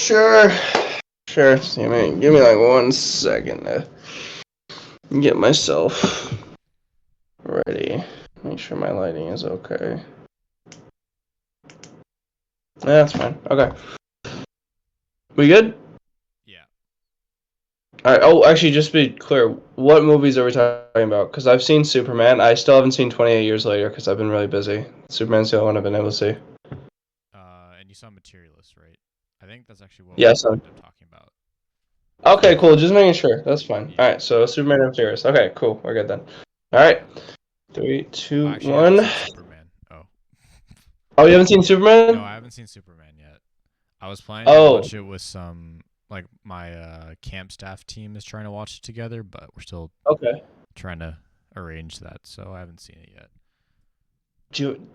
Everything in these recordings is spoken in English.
Sure. Sure. Give me like 1 second to get myself ready. Make sure my lighting is okay. Yeah, that's fine. Okay. We good? Yeah. All right. Oh, actually, just to be clear, what movies are we talking about? Because I've seen Superman. I still haven't seen 28 Years Later because I've been really busy. Superman's the only one I've been able to see. And you saw Materialists, right? I think that's actually what we're Yes. gonna end up talking about. Okay, So cool. Just making sure. That's fine. All yeah. right. So Superman and Furious. Okay, cool. We're good then. All right. 3, I 2, actually haven't 1. seen Superman. Oh. Oh, you haven't seen No, Superman? I haven't seen Superman yet. I was planning to Oh, watch it with some like my camp staff team is trying to watch it together, but we're still okay. trying to arrange that, so I haven't seen it yet. Do you,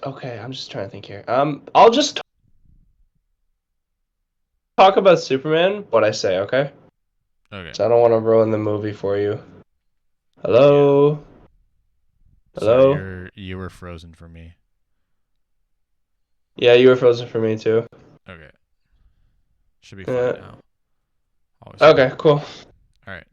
okay, I'm just trying to think here. I'll just talk about Superman. What I say, okay? Okay. So I don't want to ruin the movie for you. Yeah. Hello, Sorry, hello. you were frozen for me. Yeah, you were frozen for me too. Okay. Should be fine Uh, now. Always fine. okay, cool. All right.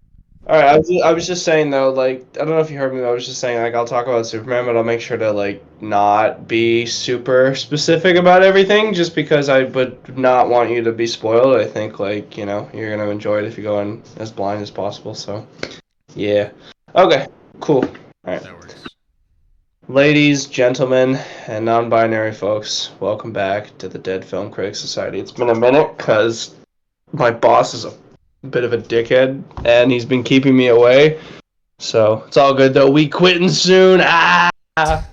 All right, I was just saying though, like I don't know if you heard me. I was just saying like I'll talk about Superman, but I'll make sure to like not be super specific about everything, just because I would not want you to be spoiled. I think like you're gonna enjoy it if you go in as blind as possible. So Yeah, yeah, okay, cool. All right, that works. ladies, gentlemen, and non-binary folks, welcome back to the Dead Film Critics Society. It's been a minute because my boss is a bit of a dickhead, and he's been keeping me away. So it's all good though. We quitting soon. Ah!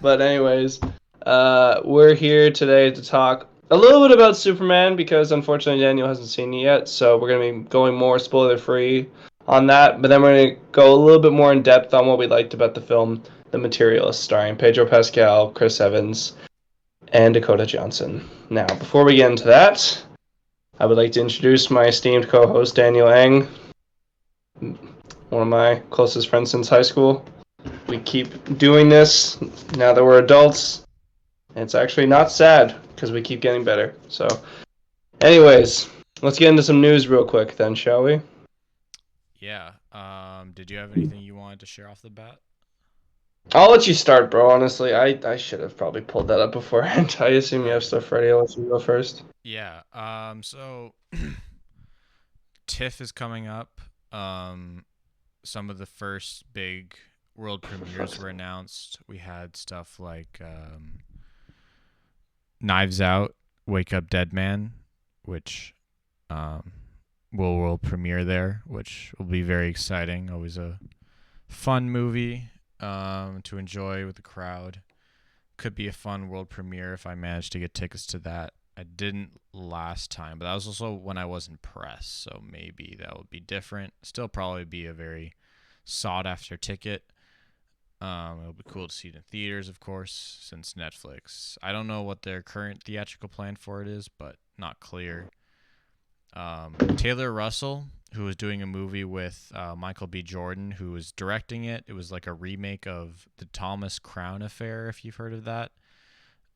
But anyways, we're here today to talk a little bit about Superman because unfortunately Daniel hasn't seen it yet. So we're gonna be going more spoiler free on that. But then we're gonna go a little bit more in depth on what we liked about the film, The Materialists, starring Pedro Pascal, Chris Evans, and Dakota Johnson. Now, before we get into that, I would like to introduce my esteemed co-host Daniel Eng, one of my closest friends since high school. We keep doing this now that we're adults. And it's actually not sad because we keep getting better. So, anyways, let's get into some news real quick then, shall we? Yeah. Did you have anything you wanted to share off the bat? I'll let you start, bro. Honestly, I should have probably pulled that up beforehand. I assume you have Okay. stuff ready. I'll let you go first. Yeah. So TIFF is coming up. Some of the first big world premieres were announced. We had stuff like Knives Out, Wake Up Dead Man, which um, will world premiere there, which will be very exciting. Always a fun movie to enjoy with the crowd. Could be a fun world premiere if I manage to get tickets to that. I didn't last time, but that was also when I was in press, so maybe that would be different. Still probably be a very sought after ticket. It'll be cool to see it in theaters, of course, since Netflix. I don't know what their current theatrical plan for it is, but not clear. Taylor Russell, who was doing a movie with Michael B. Jordan, who was directing it. It was like a remake of the Thomas Crown Affair, if you've heard of that.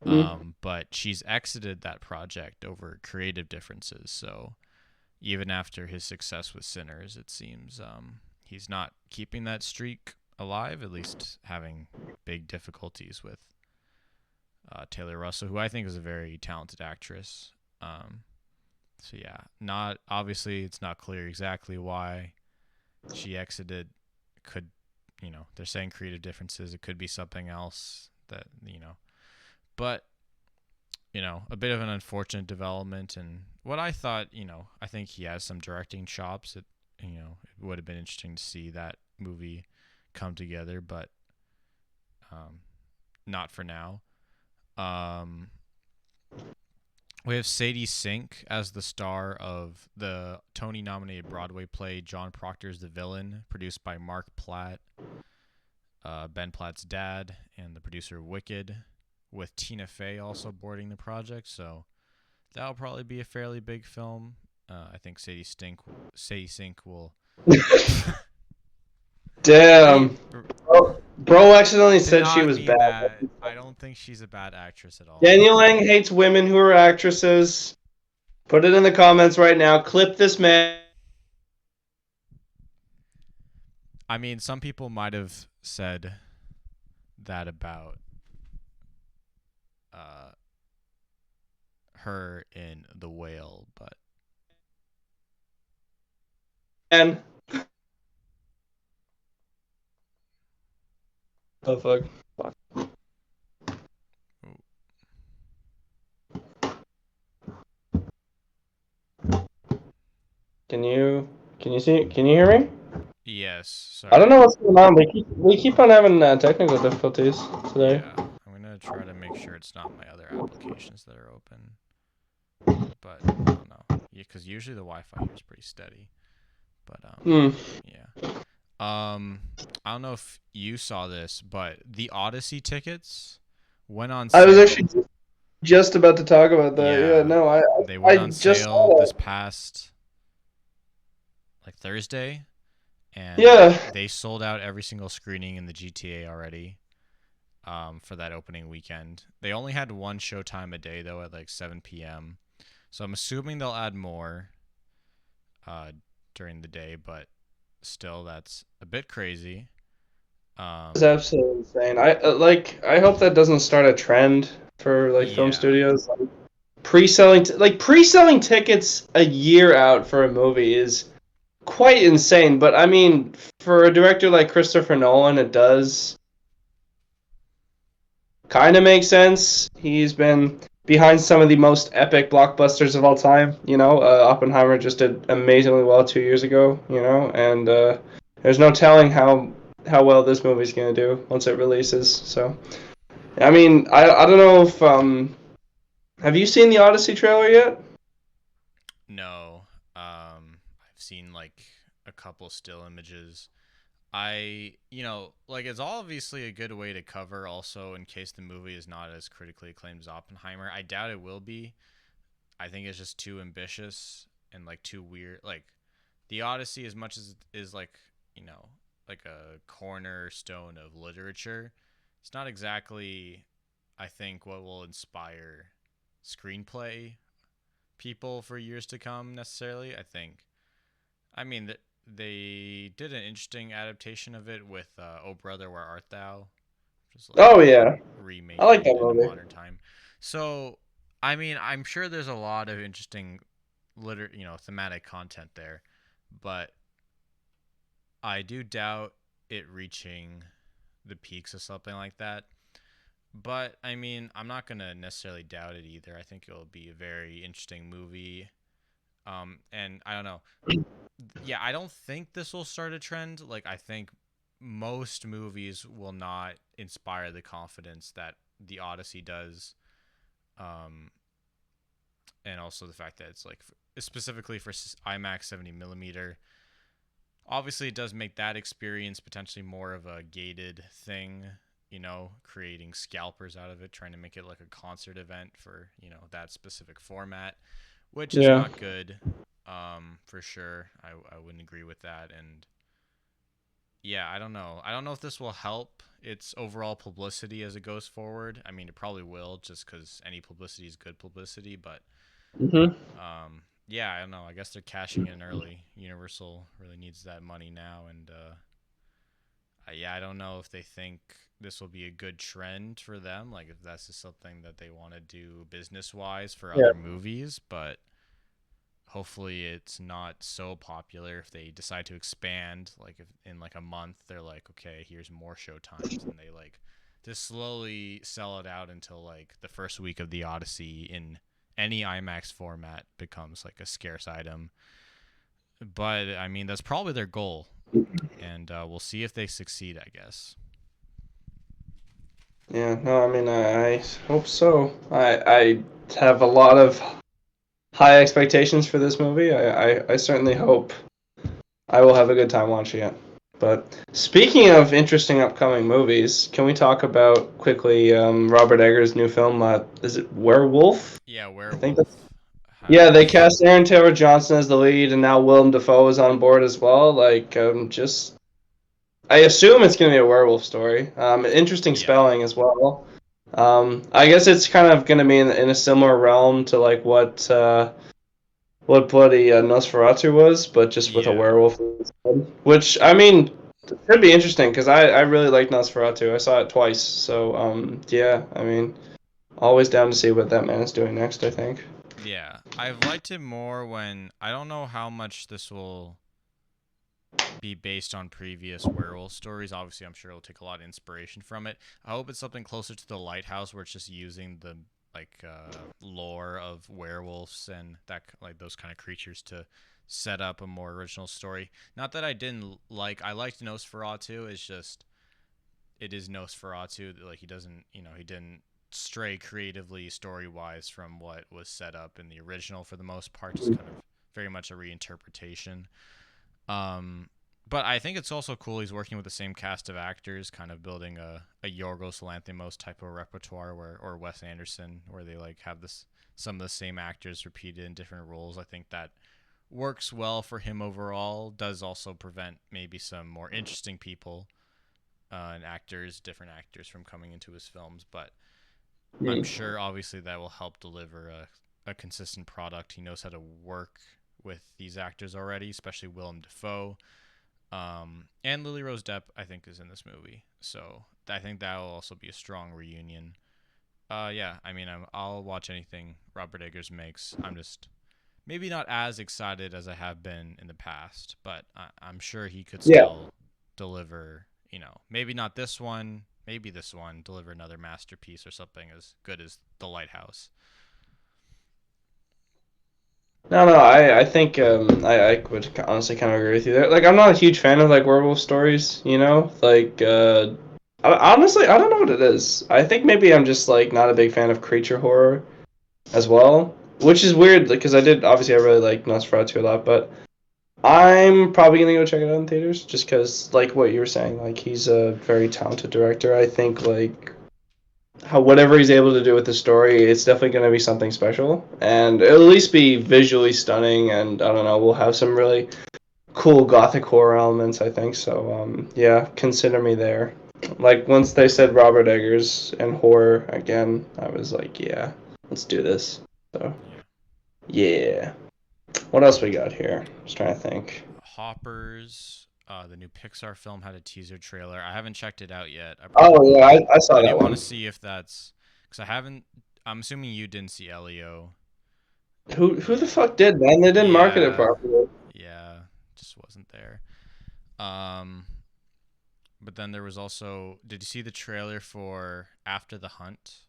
Mm. But she's exited that project over creative differences. So even after his success with Sinners, it seems he's not keeping that streak alive, at least having big difficulties with Taylor Russell, who I think is a very talented actress. So yeah, not obviously it's not clear exactly why she exited. Could they're saying creative differences. It could be something else that but a bit of an unfortunate development. And what I thought, I think he has some directing chops. It would have been interesting to see that movie come together, but um, not for now. Um, we have Sadie Sink as the star of the Tony-nominated Broadway play John Proctor's The Villain, produced by Mark Platt, Ben Platt's dad, and the producer of Wicked, with Tina Fey also boarding the project. So that'll probably be a fairly big film. I think Sadie Sink will. He Damn. Bro accidentally did said she not was mean bad. that. I don't think she's a bad actress at all. Daniel Lang hates women who are actresses. Put it in the comments right now. Clip this man. I mean, some people might have said that about uh, her in The Whale, but Oh fuck. Can you see? Can you hear me? yes, I don't know sorry. what's going on. We keep on having technical difficulties today. Yeah, I'm gonna try to make sure it's not my other applications that are open, but I don't know. Yeah, because usually the Wi-Fi here is pretty steady. But Hmm. yeah. Um, I don't know if you saw this, but the Odyssey tickets went on I was actually sale. just about to talk about that. Yeah. Yeah, No. I they I, went I on just sale saw this that. past like Thursday, and Yeah. they sold out every single screening in the GTA already. For that opening weekend, they only had one showtime a day though at like 7 p.m. So I'm assuming they'll add more uh, during the day, but still, that's a bit crazy. It's Um, absolutely insane. I hope that doesn't start a trend for like film yeah, studios. Like, pre-selling tickets a year out for a movie is quite insane. But I mean, for a director like Christopher Nolan, it does kind of make sense. He's been behind some of the most epic blockbusters of all time. Oppenheimer just did amazingly well 2 years ago. And there's no telling how well this movie's gonna do once it releases. So, I mean, I don't know if have you seen the Odyssey trailer yet? no. I've seen like a couple still images. Like it's obviously a good way to cover also in case the movie is not as critically acclaimed as Oppenheimer. I doubt it will be. I think it's just too ambitious and like too weird. Like the Odyssey, as much as it is like, you know, like a cornerstone of literature, it's not exactly, I think, what will inspire screenplay people for years to come necessarily. I mean, they did an interesting adaptation of it with "Oh Brother, Where Art Thou," which is like Oh yeah, I remaking like it that in a movie. modern time. So, I mean, I'm sure there's a lot of interesting thematic content there, but I do doubt it reaching the peaks of something like that. But I mean, I'm not gonna necessarily doubt it either. I think it'll be a very interesting movie. And I don't know. Yeah, I don't think this will start a trend. Like, I think most movies will not inspire the confidence that the Odyssey does. Um, and also the fact that it's like specifically for IMAX 70 millimeter. Obviously, it does make that experience potentially more of a gated thing. Creating scalpers out of it, trying to make it like a concert event for that specific format, which is Yeah. not good. For sure, I wouldn't agree with that. And yeah, I don't know if this will help its overall publicity as it goes forward. I mean, it probably will, just because any publicity is good publicity. But Hmm. yeah, I don't know. I guess they're cashing in early. Universal really needs that money now, and yeah, I don't know if they think this will be a good trend for them. Like, if that's just something that they want to do business wise for Yeah. other movies, but hopefully it's not so popular if they decide to expand. Like, if in like a month they're like, okay, here's more show times, and they like just slowly sell it out until like the first week of the Odyssey in any IMAX format becomes like a scarce item. But I mean, that's probably their goal, and we'll see if they succeed, I guess. Yeah. No, I mean, I hope so. I have a lot of high expectations for this movie. I certainly hope I will have a good time watching it. But speaking of interesting upcoming movies, can we talk about quickly Robert Eggers' new film? Is it Werewolf? Yeah, I think that's. Werewolf Yeah, they has. cast Aaron Taylor Johnson as the lead, and now Willem Dafoe is on board as well. Like, just I assume it's gonna be a werewolf story. Interesting Yeah, spelling as well. I guess it's kind of gonna be in a similar realm to like what bloody Nosferatu was, but just with a yeah, werewolf instead. Which it, I mean, could be interesting because I really like Nosferatu. I saw it twice, so yeah. I mean, always down to see what that man is doing next. I think. yeah. I've liked it more when I don't know how much this will be based on previous werewolf stories. Obviously, I'm sure it'll take a lot of inspiration from it. I hope it's something closer to the Lighthouse, where it's just using the lore of werewolves and that like those kind of creatures to set up a more original story. Not that I didn't like. I liked Nosferatu. It's just it is Nosferatu. Like he doesn't, he didn't stray creatively story wise from what was set up in the original for the most part. Just kind of very much a reinterpretation. Um, but I think it's also cool he's working with the same cast of actors, kind of building a Yorgos Lanthimos type of repertoire, or Wes Anderson, where they like have this some of the same actors repeated in different roles. I think that works well for him overall. Does also prevent maybe some more interesting people and actors, different actors, from coming into his films. But I'm Mm. sure obviously that will help deliver a consistent product. He knows how to work with these actors already, especially Willem Dafoe. And Lily Rose Depp, I think, is in this movie. So I think that will also be a strong reunion. Yeah, I mean, I'll watch anything Robert Eggers makes. I'm just maybe not as excited as I have been in the past, but I'm sure he could Yeah. still deliver, maybe not this one, maybe this one, deliver another masterpiece or something as good as The Lighthouse. No, no, I think I would honestly kind of agree with you there. Like, I'm not a huge fan of like werewolf stories, you know. Like, honestly, I don't know what it is. I think maybe I'm just like not a big fan of creature horror as well, which is weird because I really like Nosferatu a lot, but I'm probably gonna go check it out in theaters just because like what you were saying, like he's a very talented director. I think like how whatever he's able to do with the story, it's definitely going to be something special, and it'll at least be visually stunning. And I don't know, we'll have some really cool gothic horror elements. I think so. Yeah, consider me there. Like once they said Robert Eggers and horror again, I was like, yeah, let's do this. So Yeah. yeah, what else we got here? Just trying to think. Hoppers, the new Pixar film had a teaser trailer. I haven't checked it out yet. I Oh yeah, probably I saw I do that want to one. see if that's because I haven't. I'm assuming you didn't see Elio. Who the Yeah, fuck did, man? They didn't market it yeah, properly. yeah. Just wasn't there. Um, but then there was also. Did you see the trailer for After the Hunt?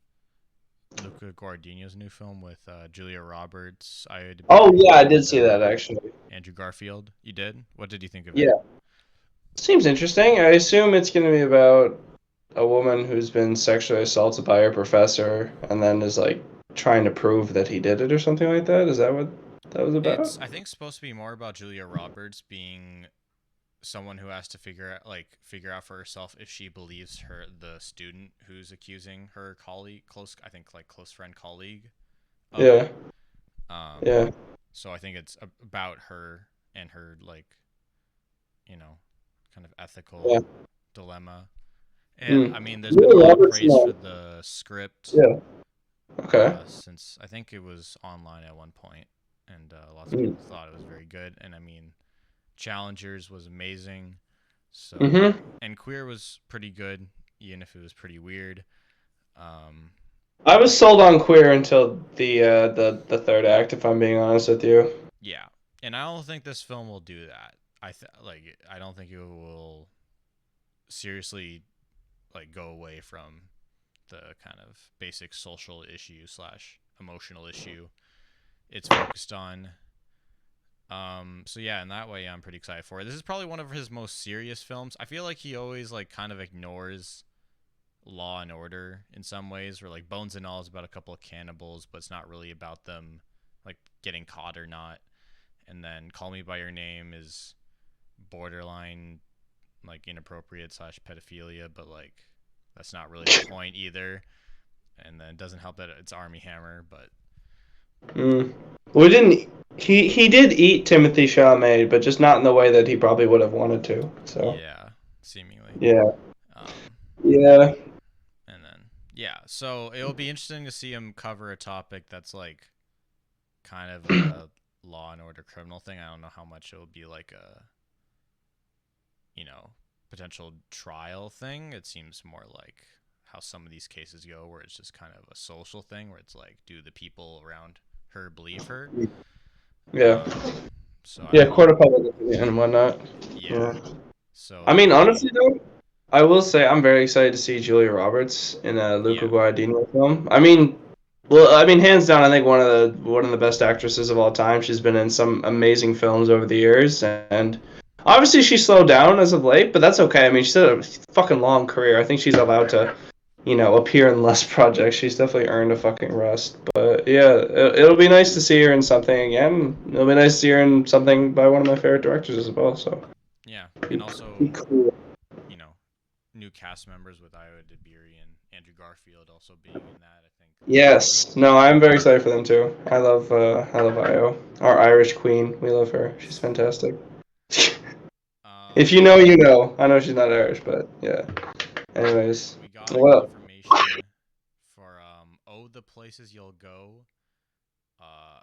Luca Guadagnino's new film with Julia Roberts, Aya Oh yeah, DiMaggio, I did and see that actually. Andrew Garfield. You did? What did you think of it? Yeah. Seems interesting. I assume it's going to be about a woman who's been sexually assaulted by her professor and then is like trying to prove that he did it or something like that. Is that what that was about? It's I think supposed to be more about Julia Roberts being someone who has to figure out for herself if she believes the student who's accusing her colleague, close I think like close friend colleague of Yeah. it. Um Yeah. so I think it's about her and her you know, kind of Yeah. ethical dilemma. And Hmm. I mean there's been a Julia lot of Roberts. praise for No. the script Yeah. Okay. since I think it was online at one point and lots of Hmm. people thought it was very good and I mean Challengers was amazing. So, Mm-hmm. and Queer was pretty good, even if it was pretty weird. Um, I was sold on Queer until the third act, if I'm being honest with you. yeah, and I don't think this film will do that. I don't think it will seriously go away from the kind of basic social issue slash emotional issue it's focused on. So yeah, in that way, I'm pretty excited for it. This is probably one of his most serious films. I feel like he always kind of ignores Law and Order in some ways, where like Bones and All is about a couple of cannibals, but it's not really about them like getting caught or not. And then Call Me by Your Name is borderline like inappropriate slash pedophilia, but like that's not really the point either. And then it doesn't help that it's Army Hammer, but Mm. We didn't. He did eat Timothy Chalamet, but just not in the way that he probably would have wanted to. So yeah, seemingly. basically. Yeah. Um, Yeah. and then yeah, so it'll be interesting to see him cover a topic that's like kind of a law and order criminal thing. I don't know how much it will be like a you know potential trial thing. It seems more like how some of these cases go, where it's just kind of a social thing, where it's like, do the people around her believe her? Yeah. Um, so I Yeah. don't Court know. of public opinion and whatnot. Yeah. Yeah. So I mean, that'll be honestly though, I will say I'm very excited to see Julia Roberts in a Luca yeah. Guadagnino film. I mean, well, I mean, hands down, I think one of the best actresses of all time. She's been in some amazing films over the years, and obviously she slowed down as of late, but that's okay. I mean, she's had a fucking long career. I think she's allowed to, appear in less projects. She's definitely earned a fucking rest. But yeah, it'll be nice to see her in something again. It'll be nice to see her in something by one of my favorite directors as well. So, Yeah. And be also, cool. you know, new cast members with Iowa DeBeery and Andrew Garfield also being in that. I think that'll be Yes. No, I'm very excited for them too. I love Io. Our Irish queen. We love her. She's nice. fantastic. If you Um know, you know. I know she's not yeah. Irish, but yeah. All right. Anyways. We got a Well, confirmation for Oh the Places You'll Go. Uh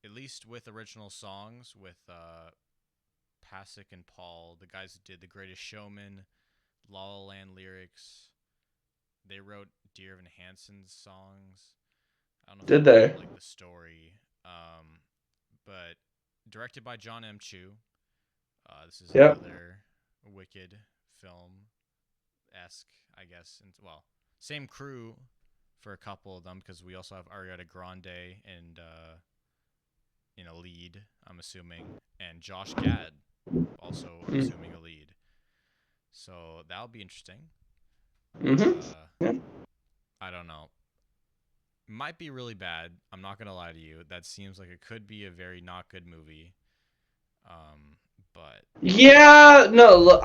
at least with original songs with Pasek and Paul, the guys who did The Greatest Showman, La La Land lyrics. They wrote Dear Evan Hansen's songs. I don't know if they did wrote they? like the story, but directed by John M. Chu. This is Yep. another Wicked film esque, I guess. And well, same crew for a couple of them because we also have Ariana Grande and in a lead. I'm assuming, and Josh Gad also. I'm Mm. assuming a lead. So that'll be interesting. Mhm. Yeah. I don't know. Might be really bad. I'm not gonna lie to you. That seems like it could be a very not good movie. But Yeah. No. Look,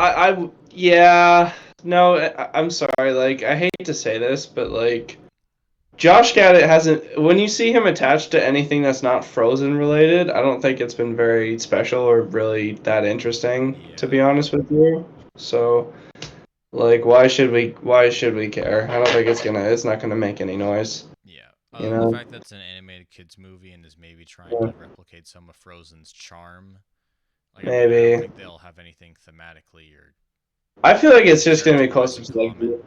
yeah. No. I'm sorry. Like, I hate to say this, but like, Josh Gad hasn't. When you see him attached to anything that's not Frozen related, I don't think it's been very special or really that interesting, to be yeah, honest with you. So, like, why should we care? I don't think it's not gonna make any noise. yeah. You Other than the know, fact that it's an animated kids movie and is maybe trying yeah, to replicate some of Frozen's charm. Like, I mean, I don't maybe. think they'll have anything thematically or I feel like it's just gonna be character-wise closer in to like common.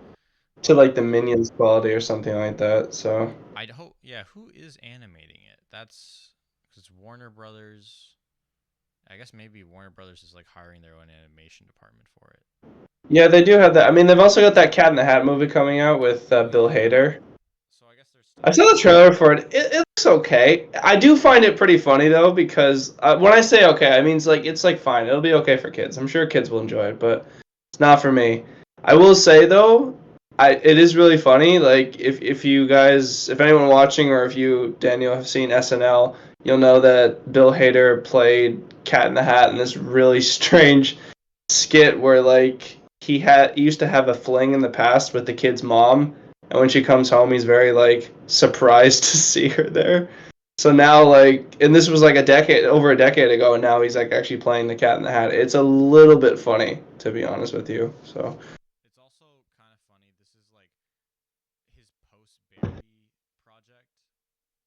to But like the Minions quality or something like that. So I'd hope. Yeah, who is animating it? That's because Warner Brothers. I guess maybe Warner Brothers is like hiring their own animation department for it. yeah, they do have that. I mean, they've also got that Cat in the Hat movie coming out with Oh Bill yeah. Hader. So I guess they're I still saw the working on trailer that. for it. It looks okay. I do find it pretty funny though because when I say okay, I mean it's like fine. It'll be okay for kids. I'm sure kids will enjoy it, but it's not for me. I will say though, it is really funny. Like if you guys, if anyone watching or if you Daniel have seen SNL, you'll know that Bill Hader played Cat in the Hat in this really strange skit where like he used to have a fling in the past with the kid's mom, and when she comes home he's very like surprised to see her there. So now like, and this was like over a decade ago, and now he's like actually playing the Cat in the Hat. It's a little bit funny, to be honest with you. So It's also kind of funny. This is like his post Barry project.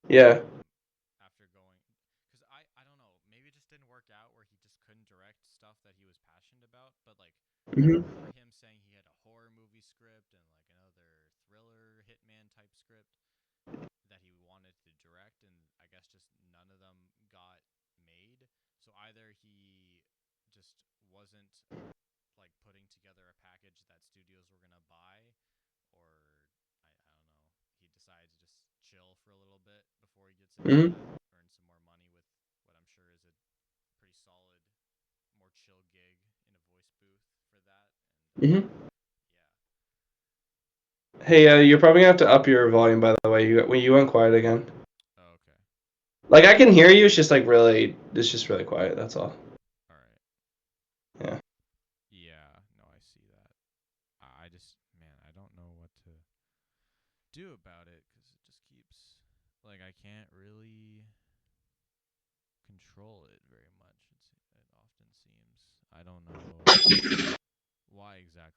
yeah. After going, because I don't know, maybe it just didn't work out where he just couldn't direct stuff that he was passionate about. But like, I Hmm. remember him saying he had a horror movie script and like another thriller hitman type script that he wanted to direct, and I guess just none of them got made. So either he just wasn't like putting together a package that studios were gonna buy, or I don't know. He decided to just chill for a little bit before he gets into Hmm. that, earn some more money with what I'm sure is a pretty solid, more chill gig in a voice booth for that. And Hmm. yeah, Hey, you're probably gonna have to up your volume, by the way. You went quiet again. oh, okay, Like I can hear you. It's just really quiet. That's all. all right, Yeah. yeah, no, I see that. I just, man, I don't know what to do about it because it just keeps like I can't really control it very much. It often seems I don't know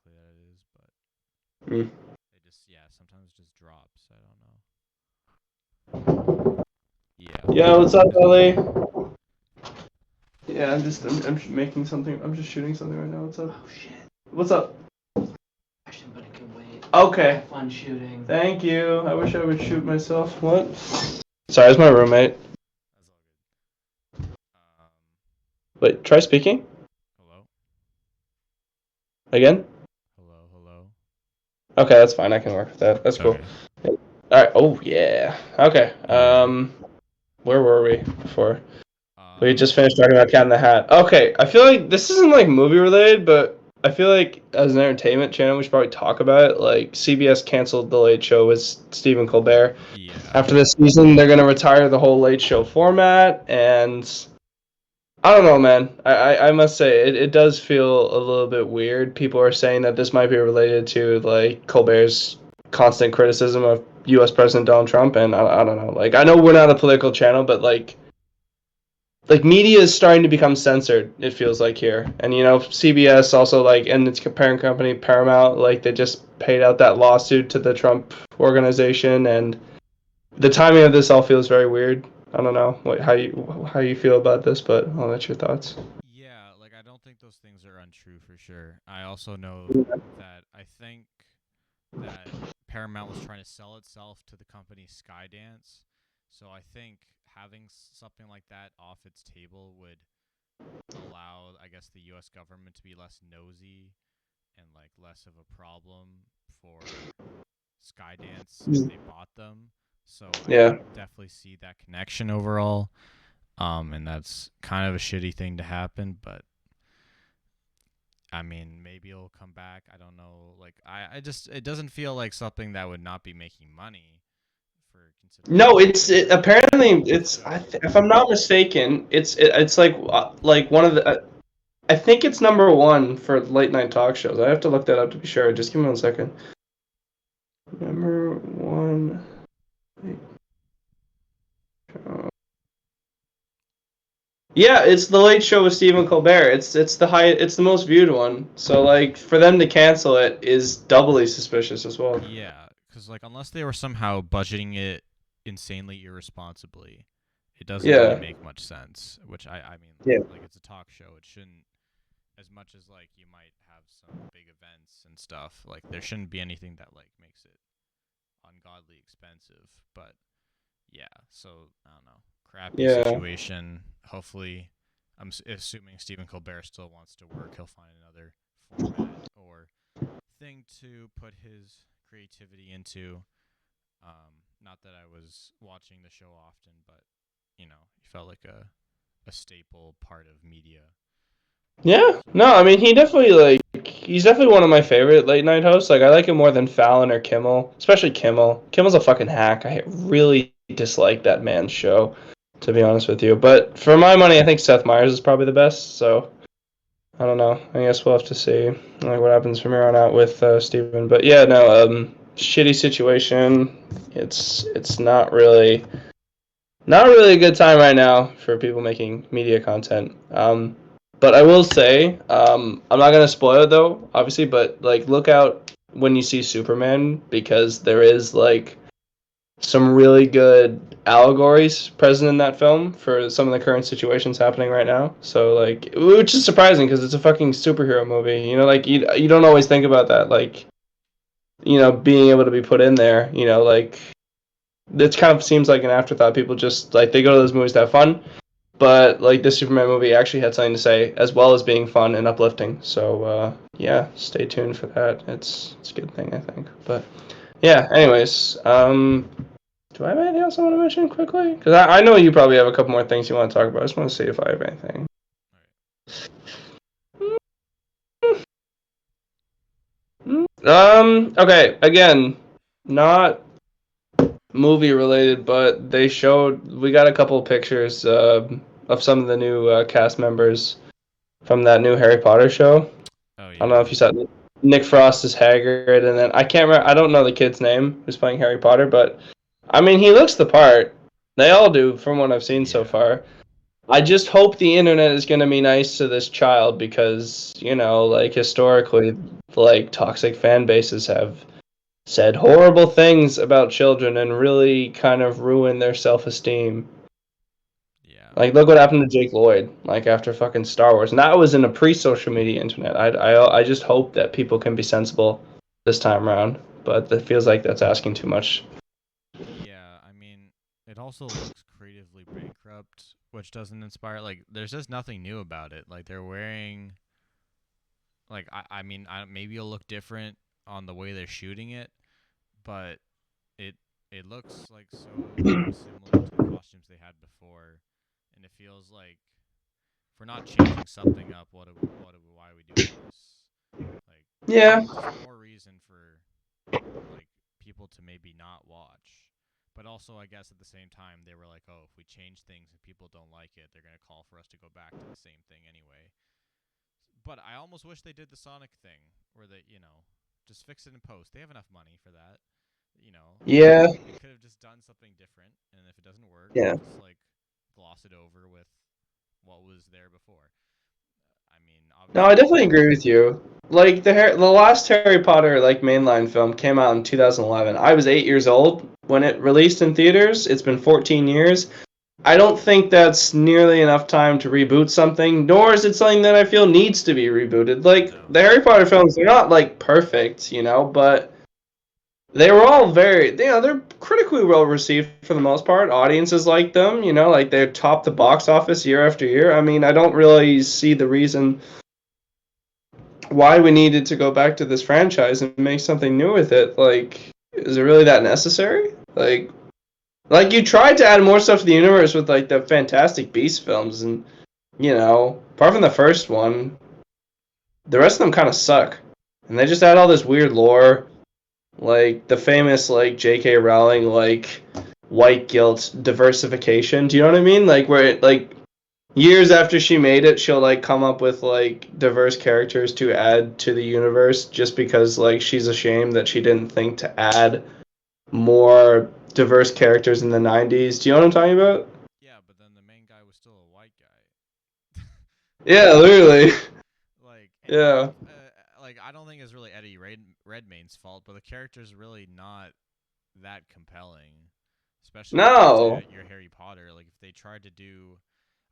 exactly that it is, but Mm. it just sometimes it just drops. I don't know. Yeah, Yeah, what's up, is it Ellie? Yeah, I'm making something. I'm just shooting something right now. What's up? Oh shit. What's up? Question, but it can wait. Okay. Have fun shooting. Thank you. I wish I would shoot myself. What? Sorry, it's my roommate. that's all good. Wait, try speaking Hello, again. hello, hello. Okay, that's fine. I can work with that. That's cool. Okay. All right. Oh yeah. Okay. Yeah. Where were we before? We Um. just finished talking about Cat in the Hat. Okay, I feel like this isn't like movie related, but I feel like as an entertainment channel, we should probably talk about it. Like CBS canceled the Late Show with Stephen Colbert. Yeah. After this season, they're gonna retire the whole Late Show format, and I don't know, man. I must say it does feel a little bit weird. People are saying that this might be related to like Colbert's constant criticism of U.S. President Donald Trump, and I don't know. Like I know we're not a political channel, but like media is starting to become censored. It feels like here, and CBS also like and its parent company Paramount like they just paid out that lawsuit to the Trump organization, and the timing of this all feels very weird. I don't know how you feel about this, but I'll let your thoughts. Yeah. Like I don't think those things are untrue for sure. I also know that I think that Paramount was trying to sell itself to the company Skydance. So I think having something like that off its table would allow, I guess, the U.S. government to be less nosy and like less of a problem for Skydance if they bought them. So I Yeah. can definitely see that connection overall. And that's kind of a shitty thing to happen, but I mean, maybe it'll come back. I don't know. Like, I just it doesn't feel like something that would not be making money for considering No, it's apparently a it's show. if I'm not mistaken, it's like one of the I think it's number one for late night talk shows. I have to look that up to be sure. Just give me 1 second. Number one. Yeah, it's the Late Show with Stephen Colbert. It's the most viewed one. So like for them to cancel it is doubly suspicious as well. Yeah, because like unless they were somehow budgeting it insanely irresponsibly, it doesn't really Yeah. make much sense. Which I mean, Yeah. like it's a talk show. It shouldn't, as much as like you might have some big events and stuff. Like there shouldn't be anything that like makes it ungodly expensive. But yeah, so I don't know. Crappy Yeah. situation. Hopefully, assuming Stephen Colbert still wants to work, he'll find another format or thing to put his creativity into. Not that I was watching the show often, but he felt like a staple part of media. Yeah. So No, I mean he's definitely one of my favorite late night hosts. Like I like him more than Fallon or Kimmel, especially Kimmel. Kimmel's a fucking hack. I really dislike that man's show, to be honest with you. But for my money, I think Seth Meyers is probably the best. So I don't know. I guess we'll have to see like what happens from here on out with Steven. But yeah, no, shitty situation. It's not really a good time right now for people making media content. But I will say, I'm not gonna spoil it though, obviously. But like, look out when you see Superman because there is like some really good allegories present in that film for some of the current situations happening right now. So like, which is surprising because it's a fucking superhero movie. Like you don't always think about that. Like, being able to be put in there. Like it kind of seems like an afterthought. People just like they go to those movies to have fun, but like this Superman movie actually had something to say as well as being fun and uplifting. So yeah, stay tuned for that. It's a good thing I think. But yeah, anyways, do I have anything else I want to mention quickly? Because I know you probably have a couple more things you want to talk about. I just want to see if I have anything. all right. Okay, again, not movie related, but we got a couple of pictures of some of the new cast members from that new Harry Potter show. Oh I don't know if yeah. you saw Nick Frost is Hagrid, and then I can't remember. I don't know the kid's name who's playing Harry Potter, but I mean he looks the part. They all do from what I've seen so Yeah. far. I just hope the internet is going to be nice to this child because, like historically, like toxic fan bases have said horrible things about children and really kind of ruined their self-esteem. Yeah. Like, look what happened to Jake Lloyd, like after fucking Star Wars. And that was in a pre-social media internet. I just hope that people can be sensible this time around, but it feels like that's asking too much. Yeah, I mean, it also looks creatively bankrupt, which doesn't inspire. Like, there's just nothing new about it. Like, they're wearing, like, maybe it'll look different on the way they're shooting it, but it it looks like so similar to the costumes they had before, and it feels like if we're not changing something up, why are we doing this? Like, Yeah. just more reason for like people to maybe not watch. But also, I guess at the same time, they were like, "Oh, if we change things and people don't like it, they're gonna call for us to go back to the same thing anyway." But I almost wish they did the Sonic thing, where they, just fix it in post. They have enough money for that. Yeah. They could have just done something different, and if it doesn't work, Yeah. just like gloss it over with what was there before. I mean, No, I obviously, definitely agree with you. Like the last Harry Potter like mainline film came out in 2011. I was 8 years old when it released in theaters. It's been 14 years. I don't think that's nearly enough time to reboot something, nor is it something that I feel needs to be rebooted. Like no. the Harry Potter films, they're not like perfect, but they were all they're critically well received for the most part. Audiences like them, like they top the box office year after year. I mean, I don't really see the reason why we needed to go back to this franchise and make something new with it. Like, is it really that necessary? Like you tried to add more stuff to the universe with like the Fantastic Beasts films, and apart from the first one, the rest of them kind of suck. And they just add all this weird lore, like the famous like J.K. Rowling like white guilt diversification. Do you know what I mean? Like where it like years after she made it, she'll like come up with like diverse characters to add to the universe just because like she's ashamed that she didn't think to add more diverse characters in the 90s. Do you know what I'm talking about? Yeah, but then the main guy was still a white guy. Yeah, literally. Like, and Yeah. like I don't think it's really Redmayne's fault, but the character's really not that compelling, especially compared to No. your Harry Potter. Like, if they tried to do,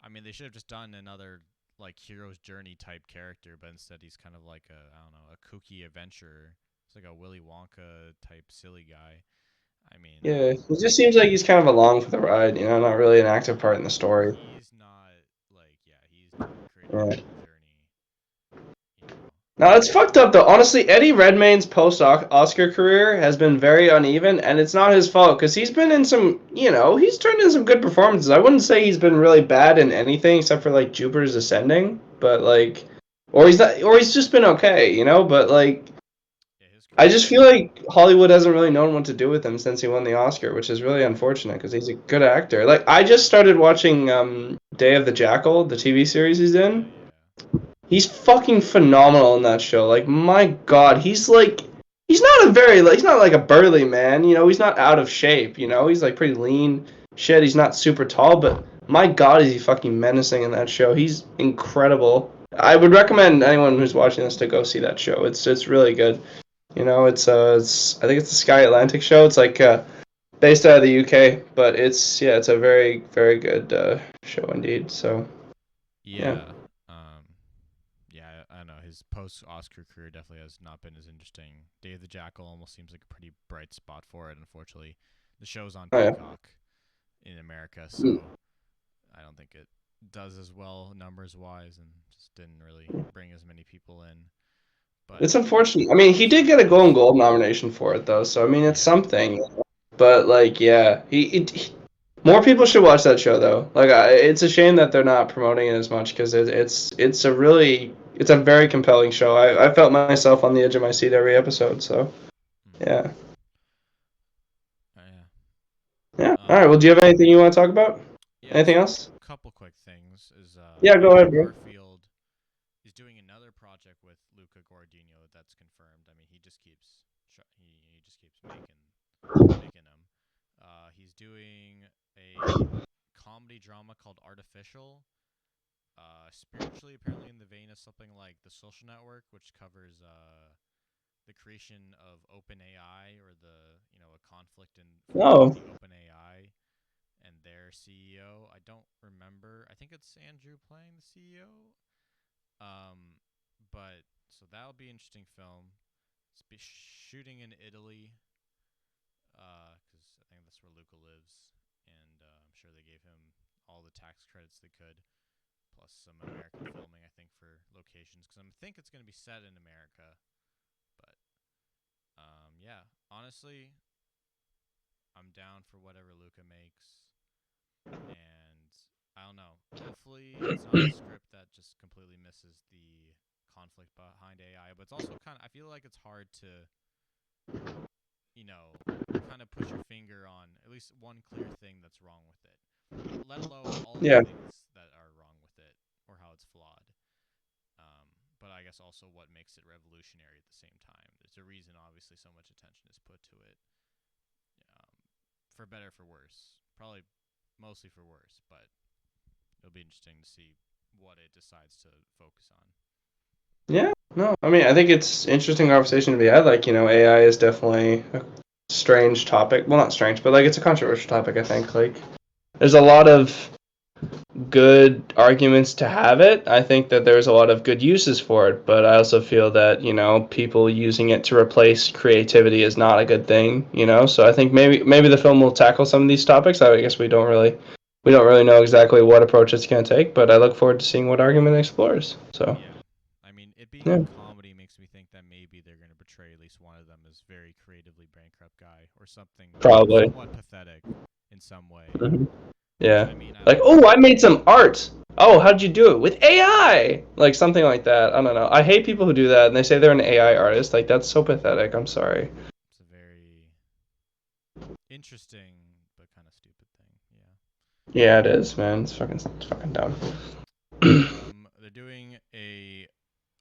I mean, they should have just done another like hero's journey type character, but instead he's kind of like a, I don't know, a kooky adventurer. It's like a Willy Wonka type silly guy. I mean, Yeah, it just seems like he's kind of along for the ride, not really an active part in the story. he's not like, yeah, he's not creating his Yeah. own journey. You know, No, it's fucked up though. Honestly, Eddie Redmayne's post-Oscar career has been very uneven, and it's not his fault because he's been in some, he's turned in some good performances. I wouldn't say he's been really bad in anything except for like Jupiter's Ascending, but like, or he's not, or he's just been okay, But like, yeah, his I career just feel like Hollywood hasn't really known what to do with him since he won the Oscar, which is really unfortunate because he's a good actor. Like, I just started watching Day of the Jackal, the TV series he's Yeah, in. yeah. He's fucking phenomenal in that show. Like, my God, he's not a very like he's not like a burly man. He's not out of shape. He's like pretty lean. Shit, he's not super tall, but my God, is he fucking menacing in that show. He's incredible. I would recommend anyone who's watching this to go see that show. It's really good. It's I think it's the Sky Atlantic show. It's like based out of the UK, but it's a very very good show indeed. So yeah. Yeah. Um, yeah, I don't know. His post-Oscar career definitely has not been as interesting. Day of the Jackal almost seems like a pretty bright spot for it. Unfortunately, the show's on Oh yeah. Peacock in America, so I don't think it does as well numbers-wise, and just didn't really bring as many people in. But It's unfortunate. I mean, he it's what did it get a Golden is. Globe nomination for it though, so I mean, it's Yeah. something. But like, yeah, more people should watch that show though. Like, it's a shame that they're not promoting it as much because it's a very compelling show. I felt myself on the edge of my seat every episode. So Mm. yeah, Yeah. yeah. All right. Well, Um. do you have anything you want to talk about? Yeah. Anything So else? a couple quick things is Yeah, go Andrew ahead, bro. Garfield is doing another project with Luca Guadagnino that's confirmed. I mean, he just keeps making them. He's doing a comedy drama called Artificial. Spiritually, apparently in the vein of something like The Social Network, which covers the creation of OpenAI, or a conflict in Oh, between the OpenAI and their CEO. I don't remember. I think it's Andrew playing the CEO. But so that'll be an interesting film. It's shooting in Italy, because I think that's where Luca lives, and I'm sure they gave him all the tax credits they could, plus some American filming, I think, for locations, because I think it's going to be set in America. But yeah, honestly, I'm down for whatever Luca makes, and I don't know. Hopefully, it's not a script that just completely misses the conflict behind AI, but it's also kind of, I feel like it's hard to, you know, kind of put your finger on at least one clear thing that's wrong with it, let alone all the yeah. things that are wrong with it or how it's flawed. But I guess also what makes it revolutionary at the same time. There's a reason, obviously, so much attention is put to it, um, for better, for worse. Probably mostly for worse, but it'll be interesting to see what it decides to focus on. Yeah, no, I mean, I think it's interesting conversation to be had. Like, AI is definitely a strange topic. Well, not strange, but like it's a controversial topic. I think like there's a lot of good arguments to have it. I think that there's a lot of good uses for it, but I also feel that people using it to replace creativity is not a good thing. So I think maybe the film will tackle some of these topics. I guess we don't really know exactly what approach it's going to take, but I look forward to seeing what argument it explores. So Yeah. I mean, it being yeah, a comedy makes me think that maybe they're going to portray at least one of them as very creatively bankrupt guy or something probably. somewhat pathetic in some way. Mhm. Which, Yeah. I mean, I Like, don't oh, know. I made some art. Oh, how'd you do it? With AI! Like, something like that. I don't know. I hate people who do that and they say they're an AI artist. Like, that's so pathetic. I'm sorry. It's a very interesting but kind of stupid thing. Yeah. Yeah, it is, man. It's fucking dumb. They're doing a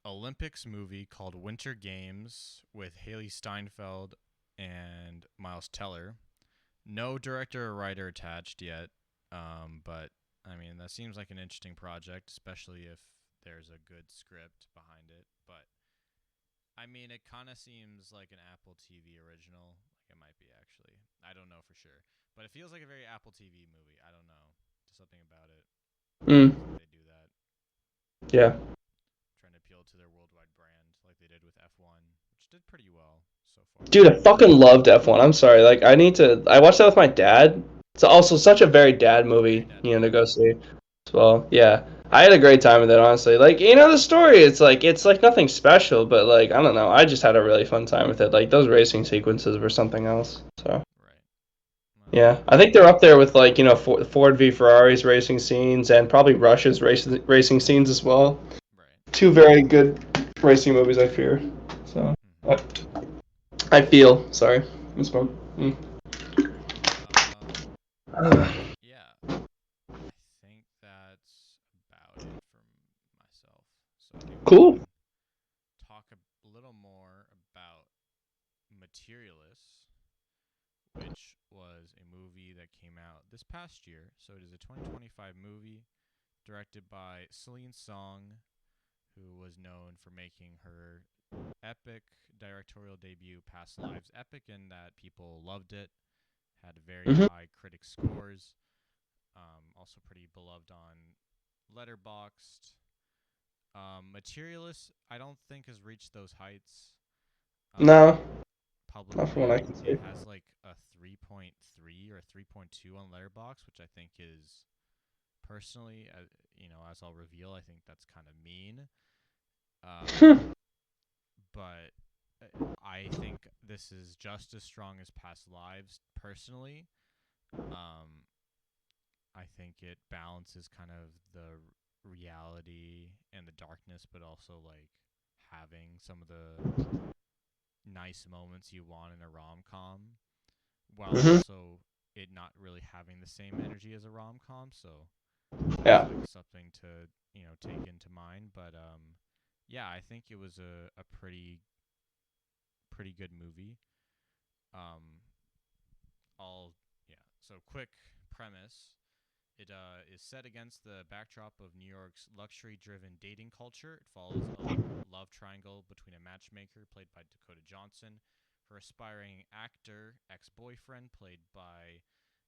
Olympics movie called Winter Games with Haley Steinfeld and Miles Teller. No director or writer attached yet, but I mean that seems like an interesting project, especially if there's a good script behind it. But I mean, it kind of seems like an Apple TV original. Like it might be actually. I don't know for sure, but it feels like a very Apple TV movie. I don't know, just something about it. Mm, Feels like they do that, yeah. trying to appeal to their worldwide brand, like they did with F1, which did pretty well so far. Dude, I fucking loved F1. I'm sorry. Like, I watched that with my dad. It's also such a very dad Very movie, dad movie, to go yeah. see as well. Yeah. I had a great time with it, honestly. Like, the story, it's like nothing special, but like, I don't know. I just had a really fun time with it. Like, those racing sequences were something else. So, Right. Well, that's yeah. good. I think they're up there with like, Ford v Ferrari's racing scenes and probably Russia's racing scenes as well. Right. Two very good racing movies, I fear. So, Mm-hmm. I feel, sorry. I spoke. Mm. Um. Yeah. I think that's about it for myself. So I think we Cool. can talk a little more about Materialists, which was a movie that came out this past year. So it is a 2025 movie directed by Celine Song, who was known for making her epic directorial debut, Past Lives, epic in that people loved it, had very Hmm. high critic scores, also pretty beloved on Letterboxd. Materialist, I don't think has reached those heights. No, Um, not from what I publicly, can see. it has like a 3.3 or 3.2 on Letterboxd, which I think is personally, as I'll reveal, I think that's kind of mean. Um, but I think this is just as strong as Past Lives. Personally, um, I think it balances kind of the reality and the darkness, but also like having some of the nice moments you want in a rom com, while Hmm. also it not really having the same energy as a rom com. So that's Yeah. like something to take into mind. But yeah, I think it was a pretty good movie. Um, all yeah. So quick premise. It is set against the backdrop of New York's luxury-driven dating culture. It follows a love triangle between a matchmaker played by Dakota Johnson, her aspiring actor ex-boyfriend played by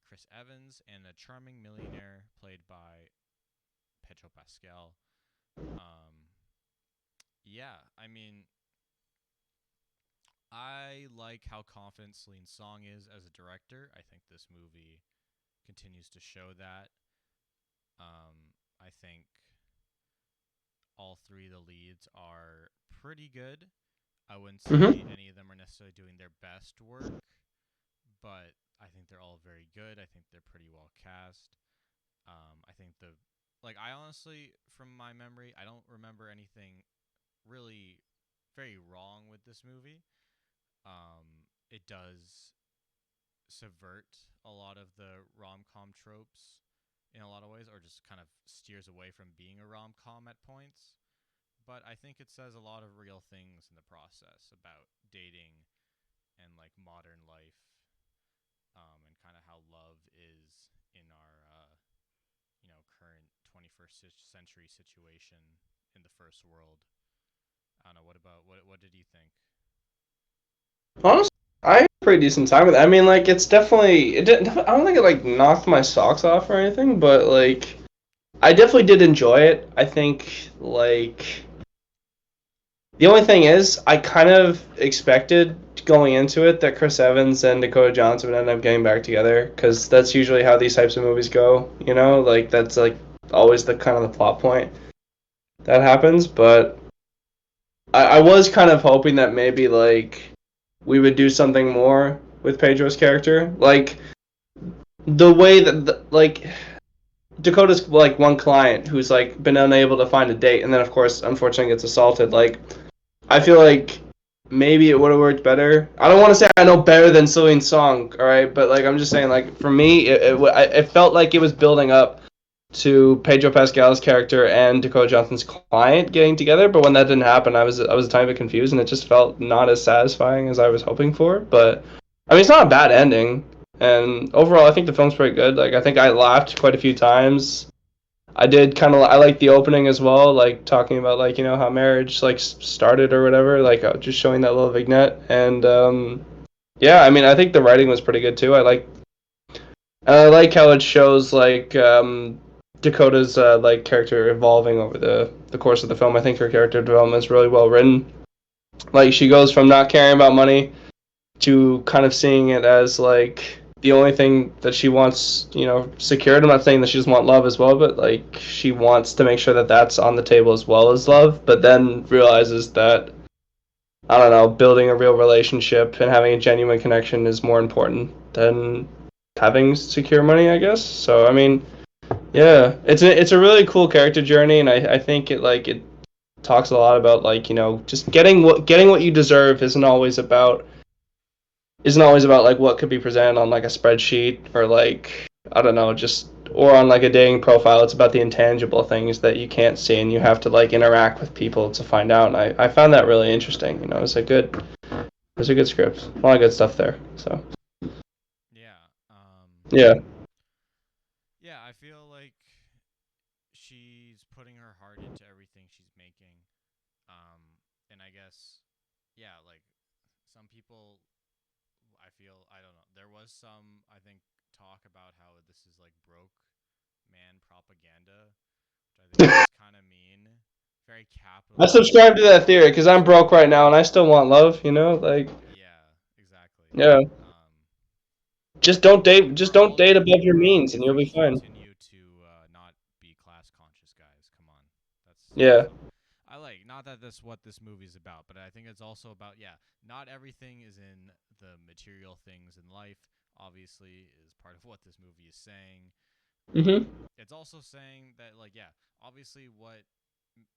Chris Evans, and a charming millionaire played by Pedro Pascal. Um, yeah, I mean, I like how confident Celine Song is as a director. I think this movie continues to show that. I think all three of the leads are pretty good. I wouldn't Mm-hmm. say any of them are necessarily doing their best work, but I think they're all very good. I think they're pretty well cast. I think I honestly, from my memory, I don't remember anything really very wrong with this movie. It does subvert a lot of the rom com tropes in a lot of ways, or just kind of steers away from being a rom com at points. But I think it says a lot of real things in the process about dating and like modern life, and kind of how love is in our current 21st century situation in the first world. I don't know. What did you think? Honestly, I had a pretty decent time with it. I mean, like, it's definitely. It didn't, I don't think it like knocked my socks off or anything, but like, I definitely did enjoy it. I think like the only thing is, I kind of expected going into it that Chris Evans and Dakota Johnson would end up getting back together because that's usually how these types of movies go. You know, like that's like always the kind of the plot point that happens. But I was kind of hoping that maybe like we would do something more with Pedro's character, like the way that like Dakota's like one client who's like been unable to find a date, and then of course, unfortunately, gets assaulted. Like I feel like maybe it would have worked better. I don't want to say I know better than Celine's song, all right, but like I'm just saying, like for me, it felt like it was building up to Pedro Pascal's character and Dakota Johnson's client getting together, but when that didn't happen, I was a tiny bit confused, and it just felt not as satisfying as I was hoping for. But I mean, it's not a bad ending, and overall, I think the film's pretty good. Like I think I laughed quite a few times. I did kind of I like the opening as well, like talking about like how marriage like started or whatever, like just showing that little vignette, and yeah, I mean I think the writing was pretty good too. I like how it shows like Dakota's like character evolving over the course of the film. I think her character development is really well written. Like she goes from not caring about money to kind of seeing it as like the only thing that she wants, secured. I'm not saying that she doesn't want love as well, but like she wants to make sure that that's on the table as well as love. But then realizes that I don't know, building a real relationship and having a genuine connection is more important than having secure money, I guess. So I mean, yeah, it's a really cool character journey, and I think it talks a lot about like just getting what you deserve isn't always about like what could be presented on like a spreadsheet or like I don't know, just or on like a dating profile. It's about the intangible things that you can't see, and you have to like interact with people to find out. And I found that really interesting. It was a good script, a lot of good stuff there. So Yeah. yeah. Yeah, I feel like she's putting her heart into everything she's making. And I guess, yeah, like some people, I feel, I don't know. There was some, I think, talk about how this is like broke man propaganda, which I think is kind of mean. Very I capitalist. subscribe to that theory because I'm broke right now and I still want love. Like Yeah, exactly. yeah, Um, just don't date, just we're don't all date gonna above be your broke means, and if you'll we be fine. continue to not be class conscious, guys. Come on, that's Yeah. also. I like not that that's what this movie's about, but I think it's also about not everything is in the material things in life. Obviously, is part of what this movie is saying. Mhm. It's also saying that obviously what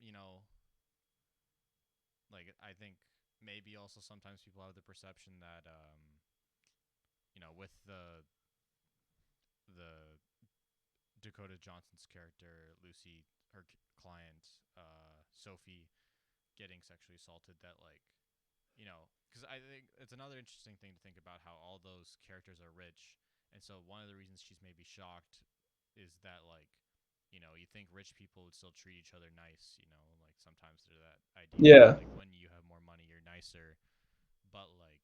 you know, I think maybe also sometimes people have the perception that with the Dakota Johnson's character, Lucy, her client, Sophie, getting sexually assaulted, that, because I think it's another interesting thing to think about how all those characters are rich. And so one of the reasons she's maybe shocked is that like, you think rich people would still treat each other nice, like sometimes there's that idea that Yeah. like when you have more money you're nicer, but like,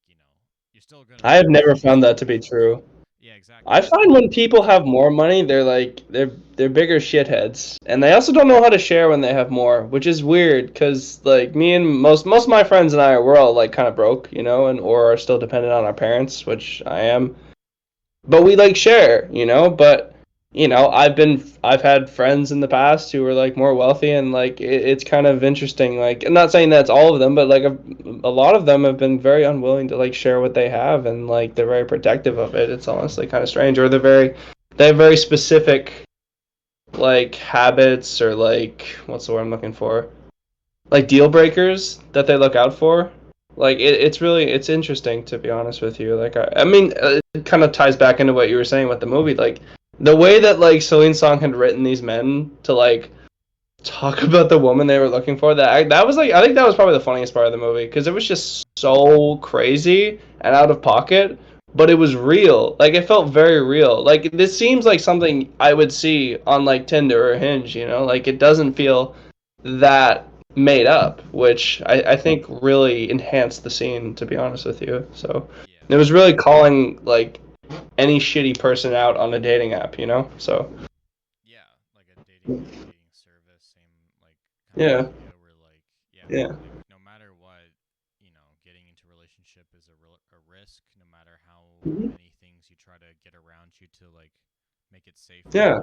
you're still gonna I have make never found that to be situations. true. Yeah, exactly. I You're still find when gonna make people have more money, they're bigger shitheads, and they also don't know how to share when they have more, which is weird. Cause like me and most of my friends and I, we're all like kind of broke, and or are still dependent on our parents, which I am. But we like share, but I've had friends in the past who were like more wealthy, and like it's kind of interesting. Like, I'm not saying that's all of them, but like a lot of them have been very unwilling to like share what they have, and like they're very protective of it. It's honestly kind of strange, or they have very specific like habits, or like, what's the word I'm looking for, like deal breakers that they look out for. Like it's interesting, to be honest with you. Like I mean, it kind of ties back into what you were saying with the movie. Like the way that like Celine Song had written these men to like talk about the woman they were looking for. That was like, I think that was probably the funniest part of the movie, because it was just so crazy and out of pocket, but it was real. Like it felt very real. Like this seems like something I would see on like Tinder or Hinge. Like it doesn't feel that made up, which I think really enhanced the scene. To be honest with you, so yeah, it was really calling like any shitty person out on a dating app. So yeah, like a dating service, same like kind of yeah, idea where like, yeah, yeah, like no matter what, getting into a relationship is a risk, no matter how mhm, many things you try to get around you to like make it safer. yeah,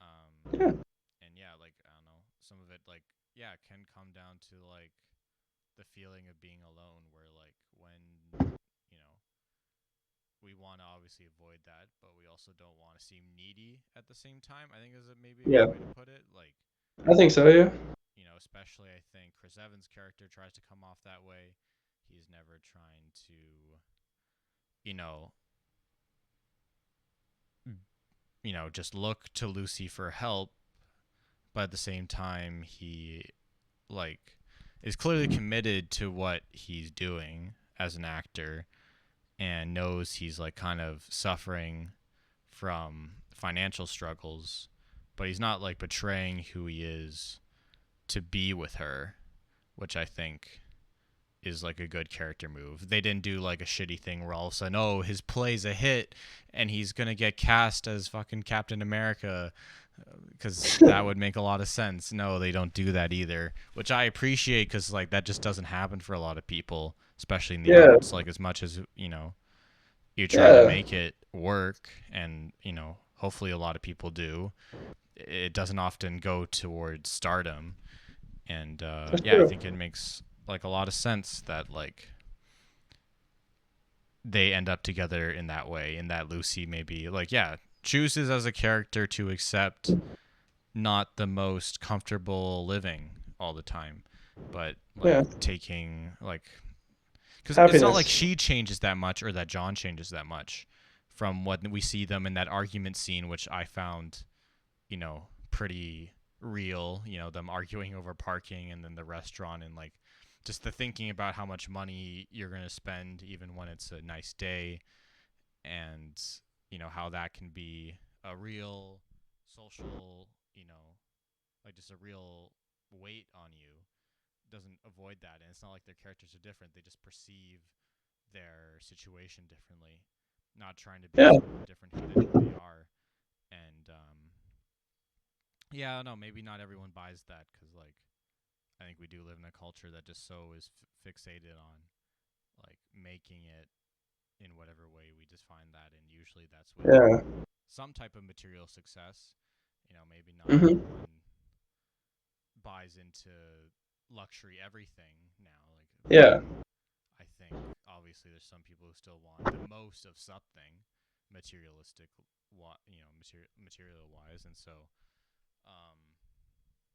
um yeah, and yeah, like I don't know, some of it like, yeah, it can come down to like the feeling of being alone, where like when you know we want to obviously avoid that, but we also don't want to seem needy at the same time, I think is maybe a good yeah. way to put it. Like, I think so. Yeah. especially I think Chris Evans' character tries to come off that way. He's never trying to, you know, just look to Lucy for help, but at the same time, he like is clearly committed to what he's doing as an actor, and knows he's like kind of suffering from financial struggles, but he's not like betraying who he is to be with her, which I think is like a good character move. They didn't do like a shitty thing where all of a sudden, oh, his play's a hit and he's gonna get cast as fucking Captain America, because that would make a lot of sense. No, they don't do that either, which I appreciate, because like that just doesn't happen for a lot of people, especially in the Yeah. arts. Like as much as you try to Yeah. make it work, and hopefully a lot of people do, it doesn't often go towards stardom. And That's yeah, I true. think it makes like a lot of sense that like they end up together in that way, and that Lucy maybe like, yeah, chooses as a character to accept not the most comfortable living all the time, but like Yeah. taking like, because it's not like Happiness. she changes that much or that John changes that much from what we see them in that argument scene, which I found, pretty real. Them arguing over parking, and then the restaurant, and like just the thinking about how much money you're going to spend even when it's a nice day, and how that can be a real social, like just a real weight on you. Doesn't avoid that, and it's not like their characters are different. They just perceive their situation differently, not trying to be Yeah. someone different who they really are. And yeah, I don't know, maybe not everyone buys that, because like I think we do live in a culture that just so is fixated on like making it in whatever way we define that, and usually that's with Yeah. some type of material success. Maybe not Hmm. everyone buys into luxury everything now. Like, Yeah. I think obviously there's some people who still want the most of something, materialistic, material wise, and so um,